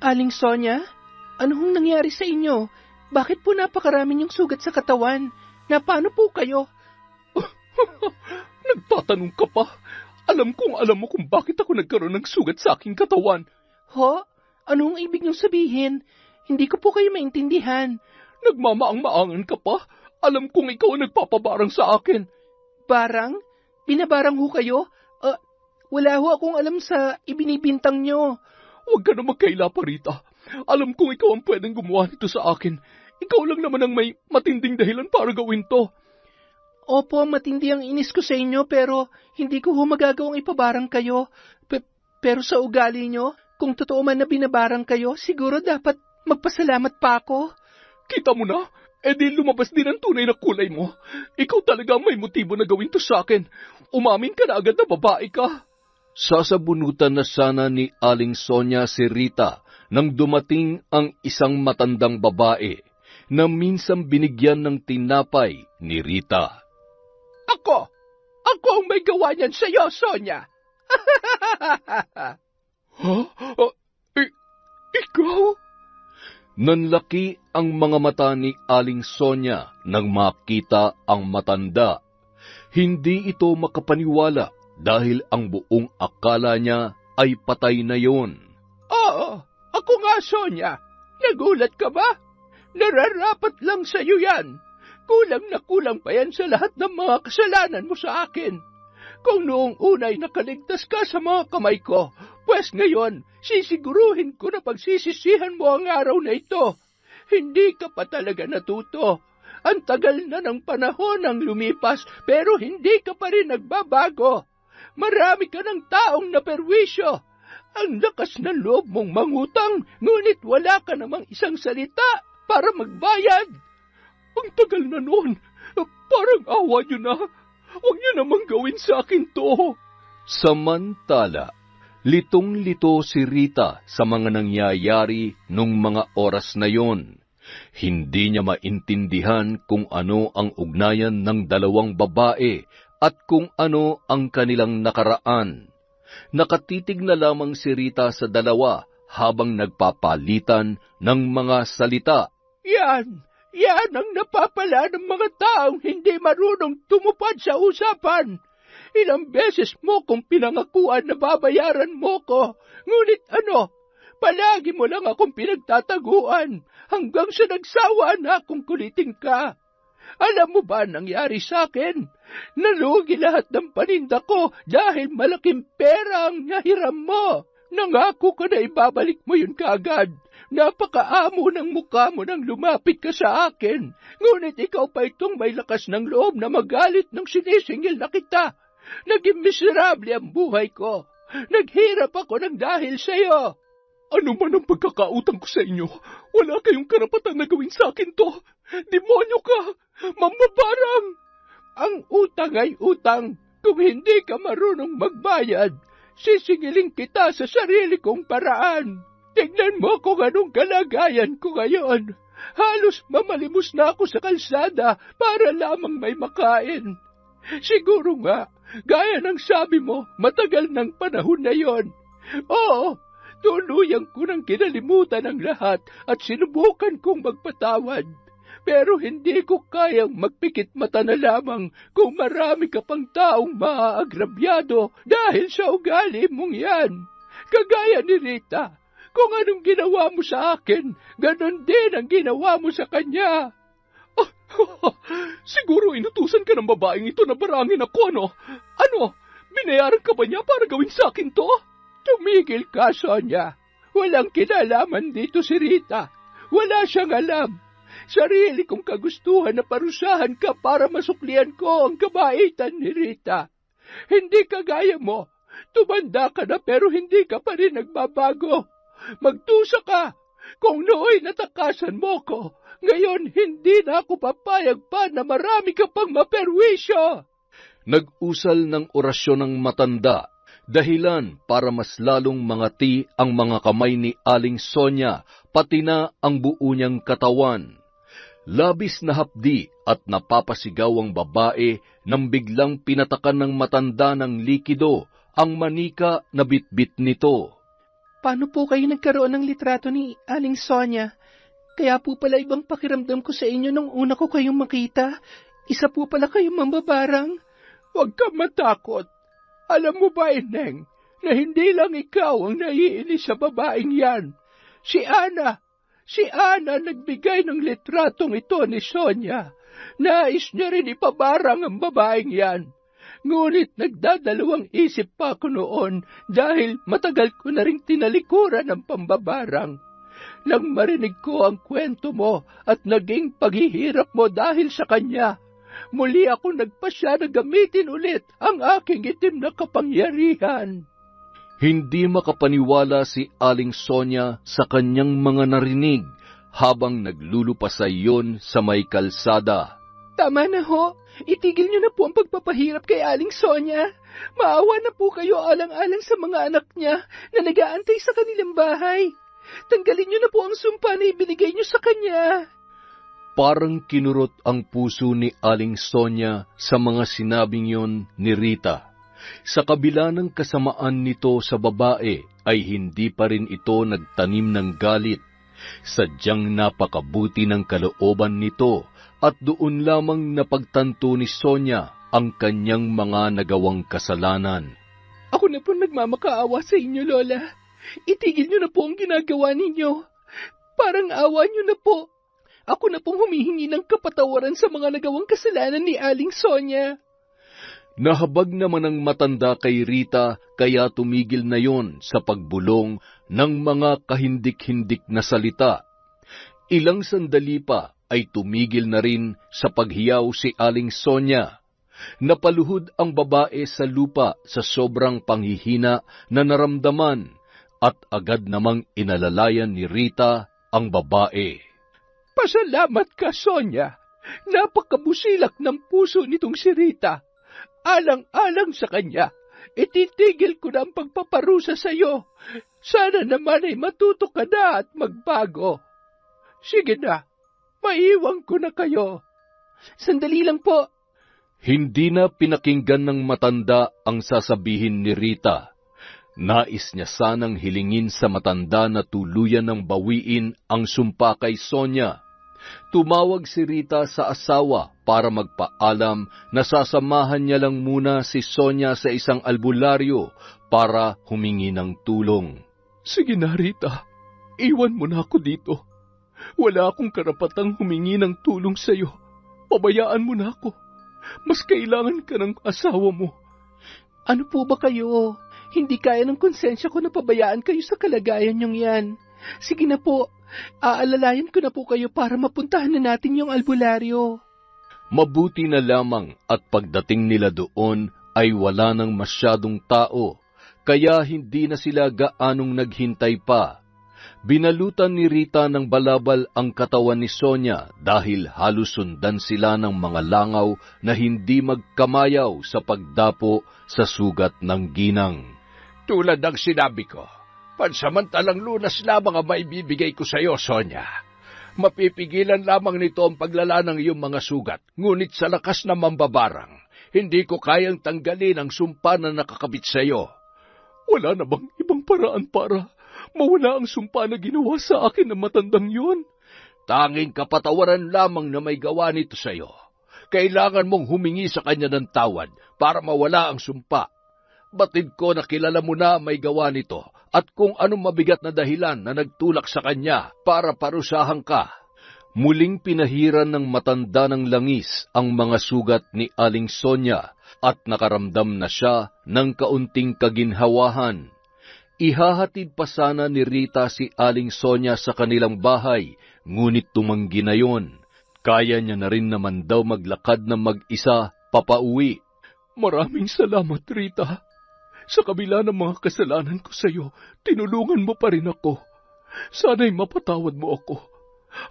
Aling Sonia, ano hong nangyari sa inyo? Bakit po napakarami niyong sugat sa katawan? Na paano po kayo? Nagtatanong ka pa? Alam mo kung bakit ako nagkaroon ng sugat sa aking katawan. Ho? Anong ibig niyong sabihin? Hindi ko po kayo maintindihan. Nagmamaang-maangan ka pa? Alam kong ikaw ang nagpapabarang sa akin. Barang? Binabarang ho kayo? Wala ho akong alam sa ibinibintang niyo. Huwag ka na magkaila pa, Rita. Alam kong ikaw ang pwedeng gumawa nito sa akin. Ikaw lang naman ang may matinding dahilan para gawin to. Opo, matindi ang inis ko sa inyo, pero hindi ko ho magagawang ipabarang kayo. Pero sa ugali nyo, kung totoo man na binabarang kayo, siguro dapat magpasalamat pa ako. Kita mo na? Di lumabas din ang tunay na kulay mo. Ikaw talaga may motibo na gawin to sa akin. Umamin ka na agad na babae ka. Sasabunutan na sana ni Aling Sonia si Rita nang dumating ang isang matandang babae na minsan binigyan ng tinapay ni Rita. Ako ang may gawa niyan sa'yo, Sonia. Ha? Ikaw? Nanlaki ang mga mata ni Aling Sonia nang makita ang matanda. Hindi ito makapaniwala dahil ang buong akala niya ay patay na yon. Oo, ako nga, Sonia. Nagulat ka ba? Nararapat lang sa'yo yan. Kulang na kulang pa yan sa lahat ng mga kasalanan mo sa akin. Kung noong unay nakaligtas ka sa mga kamay ko, pues ngayon, sisiguruhin ko na pagsisisihan mo ang araw na ito. Hindi ka pa talaga natuto. Ang tagal na ng panahon ang lumipas, pero hindi ka pa rin nagbabago. Marami ka ng taong naperwisyo. Ang lakas ng loob mong mangutang, ngunit wala ka namang isang salita para magbayad. Ang tagal na noon, parang awa niyo na. Huwag niyo namang gawin sa akin to. Samantala, litong-lito si Rita sa mga nangyayari nung mga oras na yon. Hindi niya maintindihan kung ano ang ugnayan ng dalawang babae at kung ano ang kanilang nakaraan. Nakatitig na lamang si Rita sa dalawa habang nagpapalitan ng mga salita. Yan ang napapala ng mga taong hindi marunong tumupad sa usapan. Ilang beses mo kong pinangakuan na babayaran mo ko, ngunit palagi mo lang akong pinagtataguan hanggang sa nagsawa na akong kulitin ka. Alam mo ba nangyari sa akin? Nalugi lahat ng paninda ko dahil malaking pera ang nahiram mo. Nangako ka na ibabalik mo yun kaagad. Napakaamo ng mukha mo nang lumapit ka sa akin. Ngunit ikaw pa itong may lakas ng loob na magalit nang sinisingil na kita. Naging miserable ang buhay ko. Naghirap ako ng dahil sa'yo. Ano man ang pagkakautang ko sa inyo, wala kayong karapatan na gawin sa akin to. Demonyo ka! Mamabarang! Ang utang ay utang. Kung hindi ka marunong magbayad, sisingilin kita sa sarili kong paraan. Tignan mo kung anong kalagayan ko ngayon. Halos mamalimos na ako sa kalsada para lamang may makain. Siguro nga, gaya ng sabi mo, matagal ng panahon na yon. Oo, tuluyang ko nang kinalimutan ang lahat at sinubukan kong magpatawad. Pero hindi ko kayang magpikit mata na lamang kung marami ka pang taong maaagrabyado dahil sa ugali mong yan. Kagaya ni Rita, kung anong ginawa mo sa akin, ganon din ang ginawa mo sa kanya. Siguro inutusan ka ng babaeng ito na barangin ako, ano? Ano? Binayaran ka ba niya para gawin sa akin to? Tumigil ka, Sonia. Walang kinalaman dito si Rita. Wala siyang alam. Sarili kong kagustuhan na parusahan ka para masuklian ko ang kabaitan ni Rita. Hindi kagaya mo. Tumanda ka na pero hindi ka pa rin nagbabago. Magdusa ka. Kung nooy natakasan mo ko, ngayon hindi na ako papayag pa na marami ka pang maperwisyo. Nag-usal ng orasyon ng matanda, dahilan para mas lalong mangati ang mga kamay ni Aling Sonia, pati na ang buo niyang katawan. Labis na hapdi at napapasigaw ang babae nang biglang pinatakan ng matanda ng likido ang manika na bitbit nito. Paano po kayo nagkaroon ng litrato ni Aling Sonia? Kaya po pala ibang pakiramdam ko sa inyo nung una ko kayong makita. Isa po pala kayong mambabarang. Huwag kang matakot. Alam mo ba, Ineng, na hindi lang ikaw ang naiinis sa babaeng yan. Si Ana nagbigay ng litratong ito ni Sonia. Nais niya rin ipabarang ang babaeng yan. Ngunit nagdadalawang isip pa ako noon dahil matagal ko na rin tinalikuran ang pambabarang. Nang marinig ko ang kwento mo at naging paghihirap mo dahil sa kanya, muli ako nagpasya na gamitin ulit ang aking itim na kapangyarihan. Hindi makapaniwala si Aling Sonia sa kanyang mga narinig habang naglulupasay yon sa may kalsada. Tama na ho. Itigil niyo na po ang pagpapahirap kay Aling Sonia. Maawa na po kayo alang-alang sa mga anak niya na nag-aantay sa kanilang bahay. Tanggalin niyo na po ang sumpa na ibinigay niyo sa kanya. Parang kinurot ang puso ni Aling Sonia sa mga sinabing yon ni Rita. Sa kabila ng kasamaan nito sa babae, ay hindi pa rin ito nagtanim ng galit. Sadyang napakabuti ng kalooban nito at doon lamang napagtanto ni Sonia ang kanyang mga nagawang kasalanan. Ako na po nagmamakaawa sa inyo, Lola. Itigil niyo na po ang ginagawa ninyo. Parang awa niyo na po. Ako na pong humihingi ng kapatawaran sa mga nagawang kasalanan ni Aling Sonia. Nahabag naman ang matanda kay Rita kaya tumigil na yon sa pagbulong ng mga kahindik-hindik na salita. Ilang sandali pa ay tumigil na rin sa paghiyaw si Aling Sonia. Napaluhod ang babae sa lupa sa sobrang panghihina na naramdaman at agad namang inalalayan ni Rita ang babae. Pasalamat ka, Sonia. Napakabusilak ng puso nitong si Rita. Alang-alang sa kanya, ititigil ko na ang pagpaparusa sa iyo. Sana naman ay matuto ka na at magbago. Sige na, maiwan ko na kayo. Sandali lang po. Hindi na pinakinggan ng matanda ang sasabihin ni Rita. Nais niya sanang hilingin sa matanda na tuluyan ng bawiin ang sumpa kay Sonia. Tumawag si Rita sa asawa para magpaalam na sasamahan niya lang muna si Sonia sa isang albularyo para humingi ng tulong. Sige na, Rita. Iwan mo na ako dito. Wala akong karapatang humingi ng tulong sa iyo. Pabayaan mo na ako. Mas kailangan ka ng asawa mo. Ano po ba kayo? Hindi kaya ng konsensya ko na pabayaan kayo sa kalagayan niyong yan. Sige na po. Aalalayan ko na po kayo para mapuntahan na natin yung albularyo. Mabuti na lamang at pagdating nila doon ay wala nang masyadong tao, kaya hindi na sila gaanong naghintay pa. Binalutan ni Rita ng balabal ang katawan ni Sonia dahil halos sundan sila ng mga langaw na hindi magkamayaw sa pagdapo sa sugat ng ginang. Tulad ng sinabi ko, pansamantalang lunas lamang ang maibibigay ko sa iyo, Sonia. Mapipigilan lamang nito ang paglala ng iyong mga sugat, ngunit sa lakas na mambabarang, hindi ko kayang tanggalin ang sumpa na nakakabit sa iyo. Wala na bang ibang paraan para mawala ang sumpa na ginawa sa akin ng matandang yon? Tanging kapatawaran lamang na may gawa nito sa iyo. Kailangan mong humingi sa kanya ng tawad para mawala ang sumpa. Batid ko na kilala mo na may gawa nito at kung anong mabigat na dahilan na nagtulak sa kanya para parusahan ka. Muling pinahiran ng matanda ng langis ang mga sugat ni Aling Sonia at nakaramdam na siya ng kaunting kaginhawahan. Ihahatid pa sana ni Rita si Aling Sonia sa kanilang bahay, ngunit tumanggi na yon. Kaya niya na rin naman daw maglakad na mag-isa papauwi. Maraming salamat, Rita. Sa kabila ng mga kasalanan ko sa iyo, tinulungan mo pa rin ako. Sana'y mapatawad mo ako.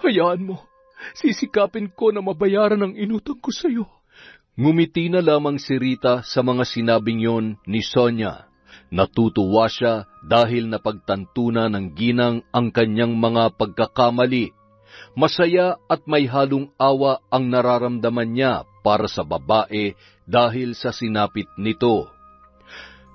Hayaan mo, sisikapin ko na mabayaran ang inutang ko sa iyo. Ngumiti na lamang si Rita sa mga sinabing yon ni Sonia. Natutuwa siya dahil napagtantunan ng ginang ang kanyang mga pagkakamali. Masaya at may halong awa ang nararamdaman niya para sa babae dahil sa sinapit nito.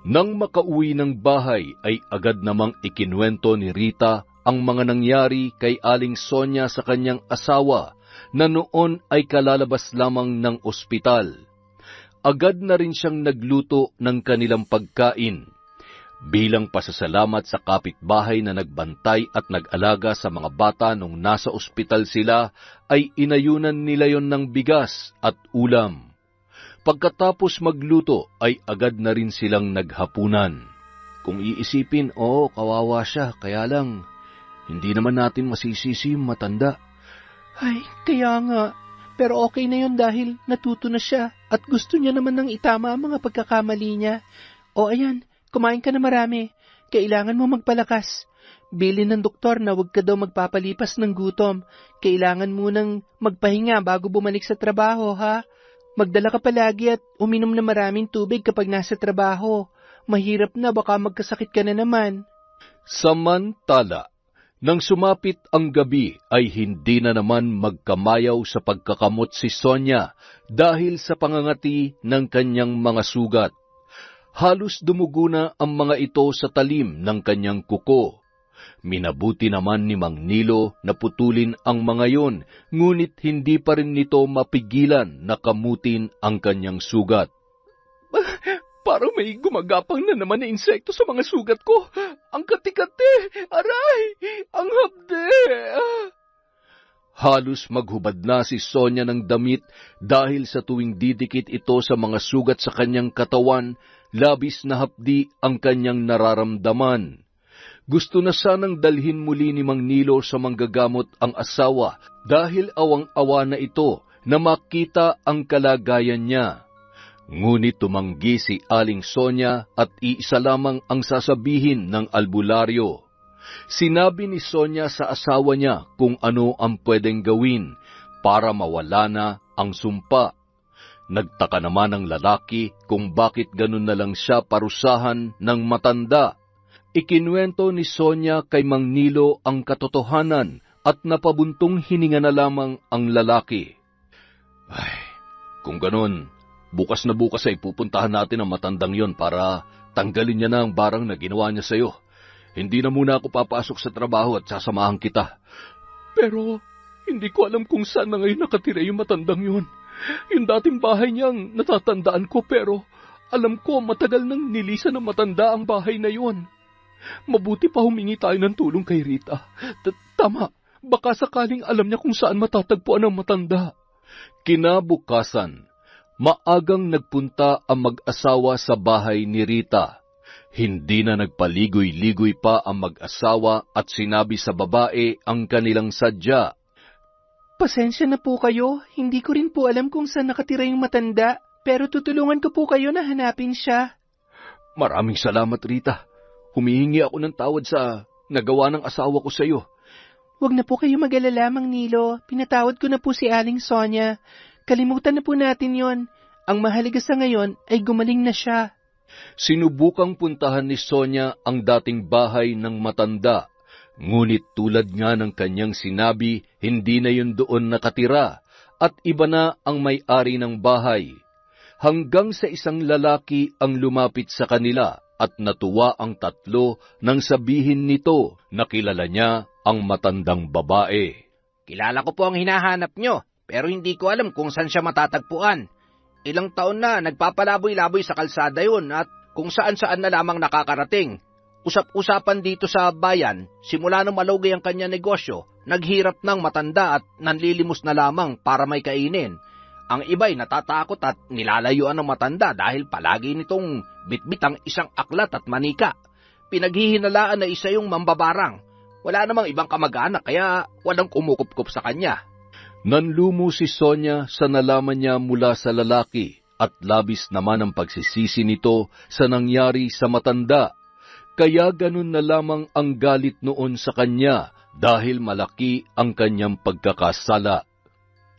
Nang makauwi ng bahay ay agad namang ikinuwento ni Rita ang mga nangyari kay Aling Sonia sa kanyang asawa na noon ay kalalabas lamang ng ospital. Agad na rin siyang nagluto ng kanilang pagkain. Bilang pasasalamat sa kapitbahay na nagbantay at nag-alaga sa mga bata nung nasa ospital sila, ay inayunan nila yon ng bigas at ulam. Pagkatapos magluto ay agad na rin silang naghapunan. Kung iisipin, kawawa siya, kaya lang, hindi naman natin masisisi yung matanda. Ay, kaya nga. Pero okay na yun dahil natuto na siya at gusto niya naman nang itama ang mga pagkakamali niya. O ayan, kumain ka na marami. Kailangan mo magpalakas. Bilin ng doktor na huwag ka daw magpapalipas ng gutom. Kailangan mo nang magpahinga bago bumalik sa trabaho, ha? Magdala ka palagi at uminom na maraming tubig kapag nasa trabaho. Mahirap na, baka magkasakit ka na naman. Samantala, nang sumapit ang gabi ay hindi na naman magkamayaw sa pagkakamot si Sonia dahil sa pangangati ng kanyang mga sugat. Halos dumugo na ang mga ito sa talim ng kanyang kuko. Minabuti naman ni Mang Nilo na putulin ang mga yon, ngunit hindi pa rin nito mapigilan na kamutin ang kanyang sugat. Parang may gumagapang na naman na insekto sa mga sugat ko. Ang kati-kati! Aray! Ang habde! Halos maghubad na si Sonia ng damit dahil sa tuwing didikit ito sa mga sugat sa kanyang katawan, labis na hapdi ang kanyang nararamdaman. Gusto na sanang dalhin muli ni Mang Nilo sa manggagamot ang asawa dahil awang-awa na ito na makita ang kalagayan niya. Ngunit tumanggi si Aling Sonia at iisa lamang ang sasabihin ng albularyo. Sinabi ni Sonia sa asawa niya kung ano ang pwedeng gawin para mawala na ang sumpa. Nagtaka naman ang lalaki kung bakit ganun na lang siya parusahan ng matanda. Ikinuwento ni Sonia kay Mang Nilo ang katotohanan at napabuntong hininga na lamang ang lalaki. Ay, kung ganun, bukas na bukas ay pupuntahan natin ang matandang yon para tanggalin niya na ang barang na ginawa niya sa iyo. Hindi na muna ako papasok sa trabaho at sasamahan kita. Pero hindi ko alam kung saan na ngayon nakatira yung matandang yon. Yung dating bahay niyang natatandaan ko pero alam ko matagal nang nilisan ng matanda ang bahay na yon. Mabuti pa humingi tayo ng tulong kay Rita. Tama, baka sakaling alam niya kung saan matatagpuan ang matanda. Kinabukasan, maagang nagpunta ang mag-asawa sa bahay ni Rita. Hindi na nagpaligoy-ligoy pa ang mag-asawa at sinabi sa babae ang kanilang sadya. Pasensya na po kayo, hindi ko rin po alam kung saan nakatira yung matanda, pero tutulungan ko po kayo na hanapin siya. Maraming salamat, Rita. Humihingi ako ng tawad sa nagawa ng asawa ko sa iyo. Huwag na po kayo mag-alala, Mang Nilo. Pinatawad ko na po si Aling Sonia. Kalimutan na po natin yon. Ang mahalaga sa ngayon ay gumaling na siya. Sinubukang puntahan ni Sonia ang dating bahay ng matanda. Ngunit tulad nga ng kanyang sinabi, hindi na yun doon nakatira at iba na ang may-ari ng bahay. Hanggang sa isang lalaki ang lumapit sa kanila at natuwa ang tatlo nang sabihin nito na kilala niya ang matandang babae. Kilala ko po ang hinahanap nyo, pero hindi ko alam kung saan siya matatagpuan. Ilang taon na nagpapalaboy-laboy sa kalsada yun at kung saan-saan na lamang nakakarating. Usap-usapan dito sa bayan, simula nang malugay ang kanya negosyo, naghirap ng matanda at nanlilimos na lamang para may kainin. Ang iba'y natatakot at nilalayuan ng matanda dahil palagi nitong bitbit ang isang aklat at manika. Pinaghihinalaan na isa yung mambabarang. Wala namang ibang kamag-anak kaya walang kumukup-kup sa kanya. Nanlumo si Sonia sa nalaman niya mula sa lalaki at labis naman ang pagsisisi nito sa nangyari sa matanda. Kaya ganun na lamang ang galit noon sa kanya dahil malaki ang kanyang pagkakasala.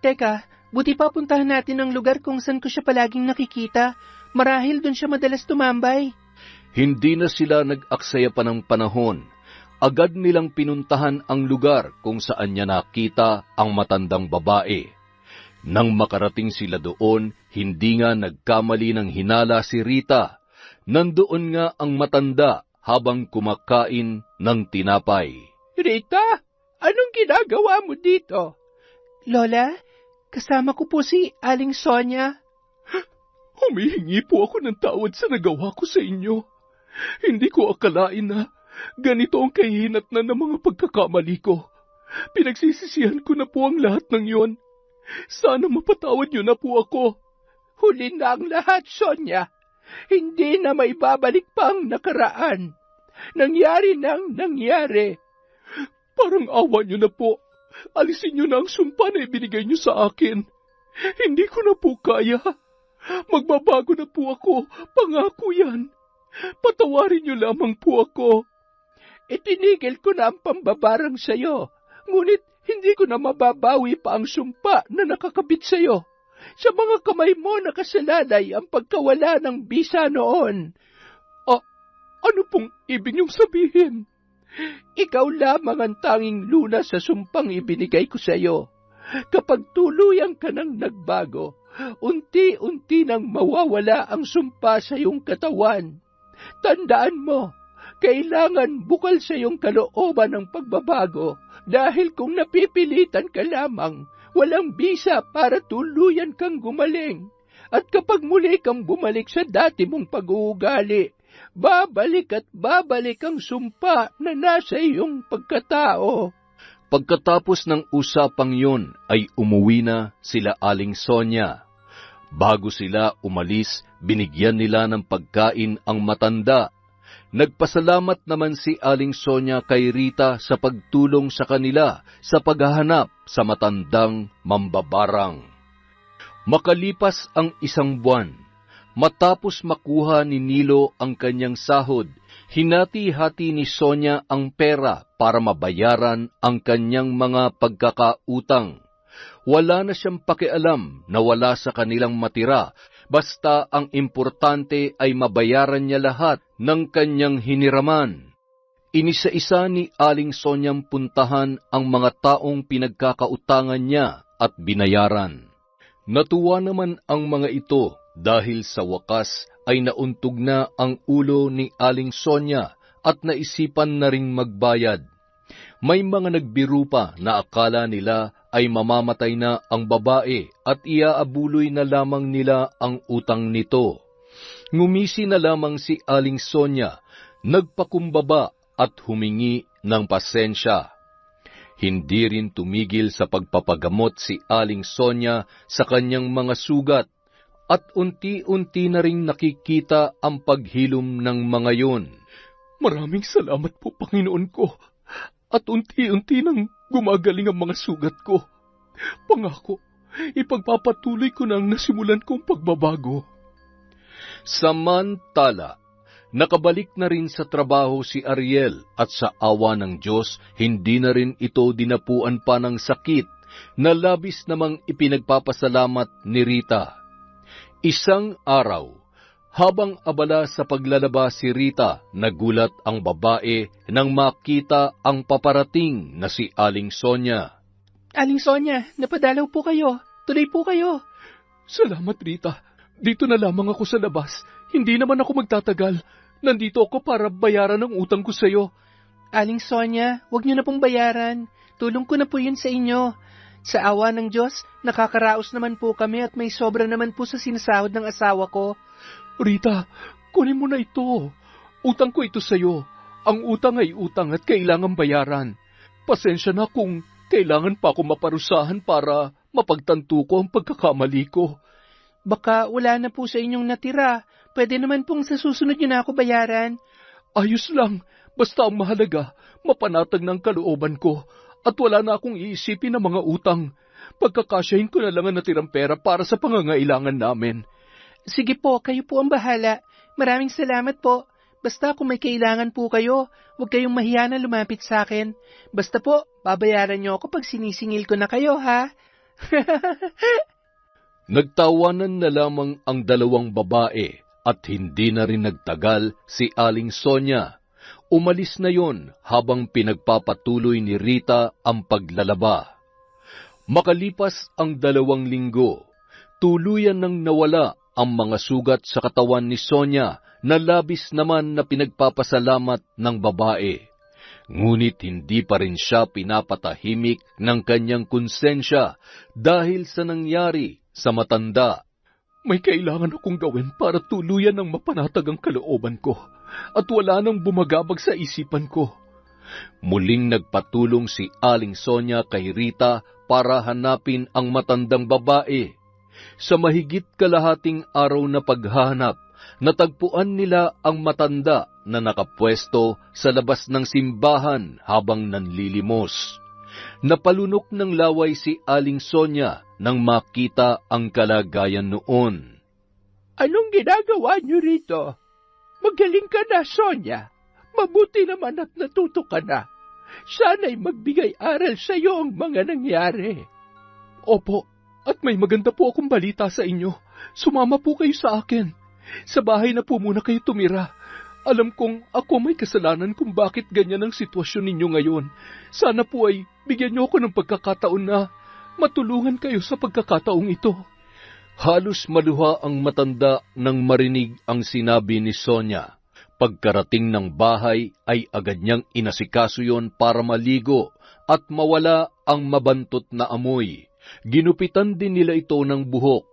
Teka, buti pa puntahan natin ang lugar kung saan ko siya palaging nakikita. Marahil doon siya madalas tumambay. Hindi na sila nag-aksaya pa ng panahon. Agad nilang pinuntahan ang lugar kung saan niya nakita ang matandang babae. Nang makarating sila doon, hindi nga nagkamali ng hinala si Rita. Nandoon nga ang matanda habang kumakain ng tinapay. Rita, anong ginagawa mo dito? Lola, kasama ko po si Aling Sonia. Humihingi po ako ng tawad sa nagawa ko sa inyo. Hindi ko akalain na ganito ang kahinatnan ng mga pagkakamali ko. Pinagsisisihan ko na po ang lahat ng yon. Sana mapatawad niyo na po ako. Huli na ang lahat, Sonia. Hindi na may babalik pa ang nakaraan. Nangyari nang nangyari. Parang awa niyo na po. Alisin niyo na ang sumpa na ibinigay niyo sa akin. Hindi ko na po kaya. Magbabago na po ako. Pangako yan. Patawarin niyo lamang po ako. Itinigil ko na ang pambabarang sa'yo. Ngunit hindi ko na mababawi pa ang sumpa na nakakabit sa'yo. Sa mga kamay mo nakasalalay ang pagkawala ng bisa noon. Ano pong ibig niyong sabihin? Ikaw lamang ang tanging lunas sa sumpang ibinigay ko sa'yo. Kapag tuluyan ka nang nagbago, unti-unti nang mawawala ang sumpa sa iyong katawan. Tandaan mo, kailangan bukal sa iyong kalooban ng pagbabago dahil kung napipilitan ka lamang, walang bisa para tuluyan kang gumaling. At kapag muli kang bumalik sa dati mong pag-uugali, babalik at babalik ang sumpa na nasa iyong pagkatao. Pagkatapos ng usapang yun ay umuwi na sila Aling Sonia. Bago sila umalis, binigyan nila ng pagkain ang matanda. Nagpasalamat naman si Aling Sonia kay Rita sa pagtulong sa kanila sa paghahanap sa matandang mambabarang. Makalipas ang 1 buwan, matapos makuha ni Nilo ang kanyang sahod, hinati-hati ni Sonia ang pera para mabayaran ang kanyang mga pagkakautang. Wala na siyang pakialam na wala sa kanilang matira, basta ang importante ay mabayaran niya lahat ng kanyang hiniraman. Inisa-isa ni Aling Sonyang puntahan ang mga taong pinagkakautangan niya at binayaran. Natuwa naman ang mga ito dahil sa wakas ay nauntog na ang ulo ni Aling Sonia at naisipan na ring magbayad. May mga nagbiro pa na akala nila ay mamamatay na ang babae at iaabuloy na lamang nila ang utang nito. Ngumisi na lamang si Aling Sonia, nagpakumbaba at humingi ng pasensya. Hindi rin tumigil sa pagpapagamot si Aling Sonia sa kanyang mga sugat at unti-unti na ring nakikita ang paghilom ng mga yun. Maraming salamat po, Panginoon ko. At unti-unti nang gumagaling ang mga sugat ko. Pangako, ipagpapatuloy ko na ang nasimulan kong pagbabago. Samantala, nakabalik na rin sa trabaho si Ariel at sa awa ng Diyos, hindi na rin ito dinapuan pa ng sakit na labis namang ipinagpapasalamat ni Rita. Isang araw, habang abala sa paglalaba si Rita, nagulat ang babae nang makita ang paparating na si Aling Sonia. Aling Sonia, napadalaw po kayo. Tuloy po kayo. Salamat, Rita. Dito na lamang ako sa labas. Hindi naman ako magtatagal. Nandito ako para bayaran ang utang ko sa iyo. Aling Sonia, huwag niyo na pong bayaran. tulong ko na po yun sa inyo. Sa awa ng Diyos, nakakaraos naman po kami at may sobra naman po sa sinasahod ng asawa ko. Rita, kunin mo na ito. Utang ko ito sa'yo. Ang utang ay utang at kailangan bayaran. Pasensya na kung kailangan pa ako maparusahan para mapagtanto ko ang pagkakamali ko. Baka wala na po sa inyong natira. Pwede naman pong sa susunod nyo na ako bayaran. Ayos lang, basta ang mahalaga, mapanatag ng kalooban ko at wala na akong iisipin ng mga utang. Pagkakasyahin ko na lang ang natirang pera para sa pangangailangan namin. Sige po, kayo po ang bahala. Maraming salamat po. Basta kung may kailangan po kayo, huwag kayong mahiya na lumapit sa akin. Basta po, babayaran niyo ako pag sinisingil ko na kayo, ha? Nagtawanan na lamang ang dalawang babae at hindi na rin nagtagal si Aling Sonia. Umalis na yon habang pinagpapatuloy ni Rita ang paglalaba. Makalipas ang 2 linggo, tuluyan nang nawala ang mga sugat sa katawan ni Sonia na labis naman na pinagpapasalamat ng babae. Ngunit hindi pa rin siya pinapatahimik ng kanyang konsensya dahil sa nangyari sa matanda. May kailangan akong gawin para tuluyan ng mapanatag ang kalooban ko at wala nang bumagabag sa isipan ko. Muling nagpatulong si Aling Sonia kay Rita para hanapin ang matandang babae. Sa mahigit kalahating araw na paghahanap, natagpuan nila ang matanda na nakapwesto sa labas ng simbahan habang nanlilimos. Napalunok ng laway si Aling Sonia nang makita ang kalagayan noon. Anong ginagawa niyo rito? Magaling ka na, Sonia. Mabuti naman at natuto ka na. Sana'y magbigay aral sa iyo ang mga nangyari. Opo, at may maganda po akong balita sa inyo. Sumama po kayo sa akin. Sa bahay na po muna kayo tumira. Alam kong ako may kasalanan kung bakit ganyan ang sitwasyon ninyo ngayon. Sana po ay bigyan niyo ako ng pagkakataon na matulungan kayo sa pagkakataong ito. Halos maluha ang matanda nang marinig ang sinabi ni Sonia. Pagkarating ng bahay ay agad niyang inasikaso yon para maligo at mawala ang mabantot na amoy. Ginupitan din nila ito ng buhok,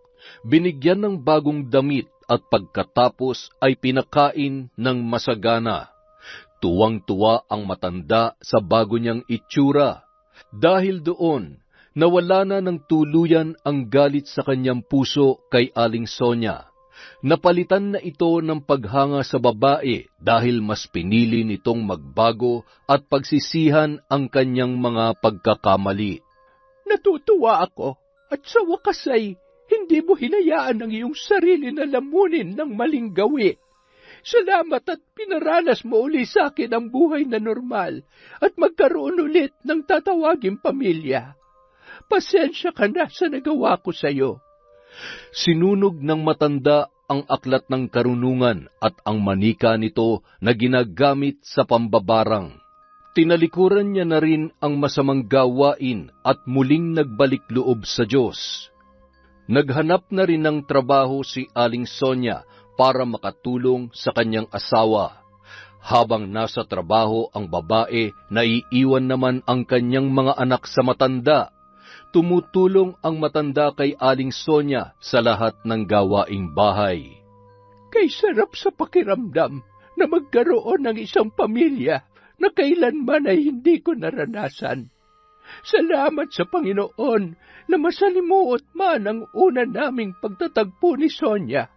binigyan ng bagong damit at pagkatapos ay pinakain ng masagana. Tuwang-tuwa ang matanda sa bago niyang itsura. Dahil doon, nawala na ng tuluyan ang galit sa kanyang puso kay Aling Sonia. Napalitan na ito ng paghanga sa babae dahil mas pinili nitong magbago at pagsisihan ang kanyang mga pagkakamali. Natutuwa ako at sa wakas ay hindi mo hinayaan ang iyong sarili na lamunin ng maling gawi. Salamat at pinaranas mo uli sa akin ang buhay na normal at magkaroon ulit ng tatawaging pamilya. Pasensya ka na sa nagawa ko sa iyo. Sinunog ng matanda ang aklat ng karunungan at ang manika nito na ginagamit sa pambabarang. Tinalikuran niya na rin ang masamang gawain at muling nagbalik loob sa Diyos. Naghanap na rin ng trabaho si Aling Sonia para makatulong sa kanyang asawa. Habang nasa trabaho ang babae, naiiwan naman ang kanyang mga anak sa matanda. Tumutulong ang matanda kay Aling Sonia sa lahat ng gawaing bahay. Kay sarap sa pakiramdam na magkaroon ng isang pamilya na kailanman ay hindi ko naranasan. Salamat sa Panginoon na masalimuot man ang una naming pagtatagpo ni Sonia.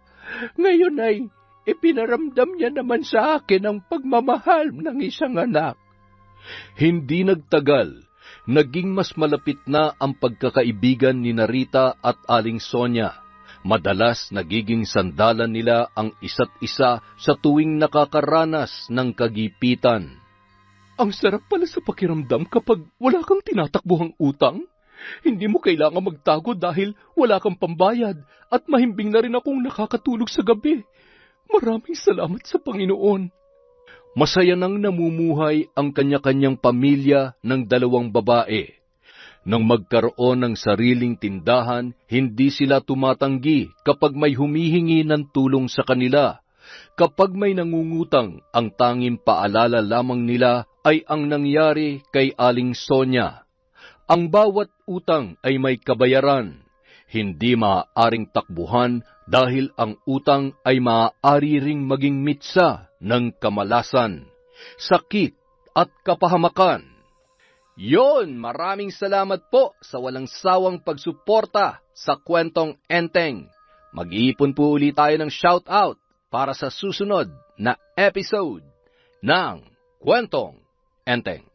Ngayon ay ipinaramdam niya naman sa akin ang pagmamahal ng isang anak. Hindi nagtagal, naging mas malapit na ang pagkakaibigan ni Rita at Aling Sonia. Madalas nagiging sandalan nila ang isa't isa sa tuwing nakakaranas ng kagipitan. Ang sarap pala sa pakiramdam kapag wala kang tinatakbuhang utang. Hindi mo kailangan magtago dahil wala kang pambayad at mahimbing na rin akong nakakatulog sa gabi. Maraming salamat sa Panginoon. Masaya nang namumuhay ang kanya-kanyang pamilya ng 2 babae. Nang magkaroon ng sariling tindahan, hindi sila tumatanggi kapag may humihingi ng tulong sa kanila. Kapag may nangungutang, ang tanging paalala lamang nila ay ang nangyari kay Aling Sonia. Ang bawat utang ay may kabayaran. Hindi maaaring takbuhan dahil ang utang ay maaari ring maging mitsa ng kamalasan, sakit at kapahamakan. Yon, maraming salamat po sa walang sawang pagsuporta sa Kwentong Enteng. Mag-iipon po ulit tayo ng shoutout para sa susunod na episode ng Kwentong Enteng.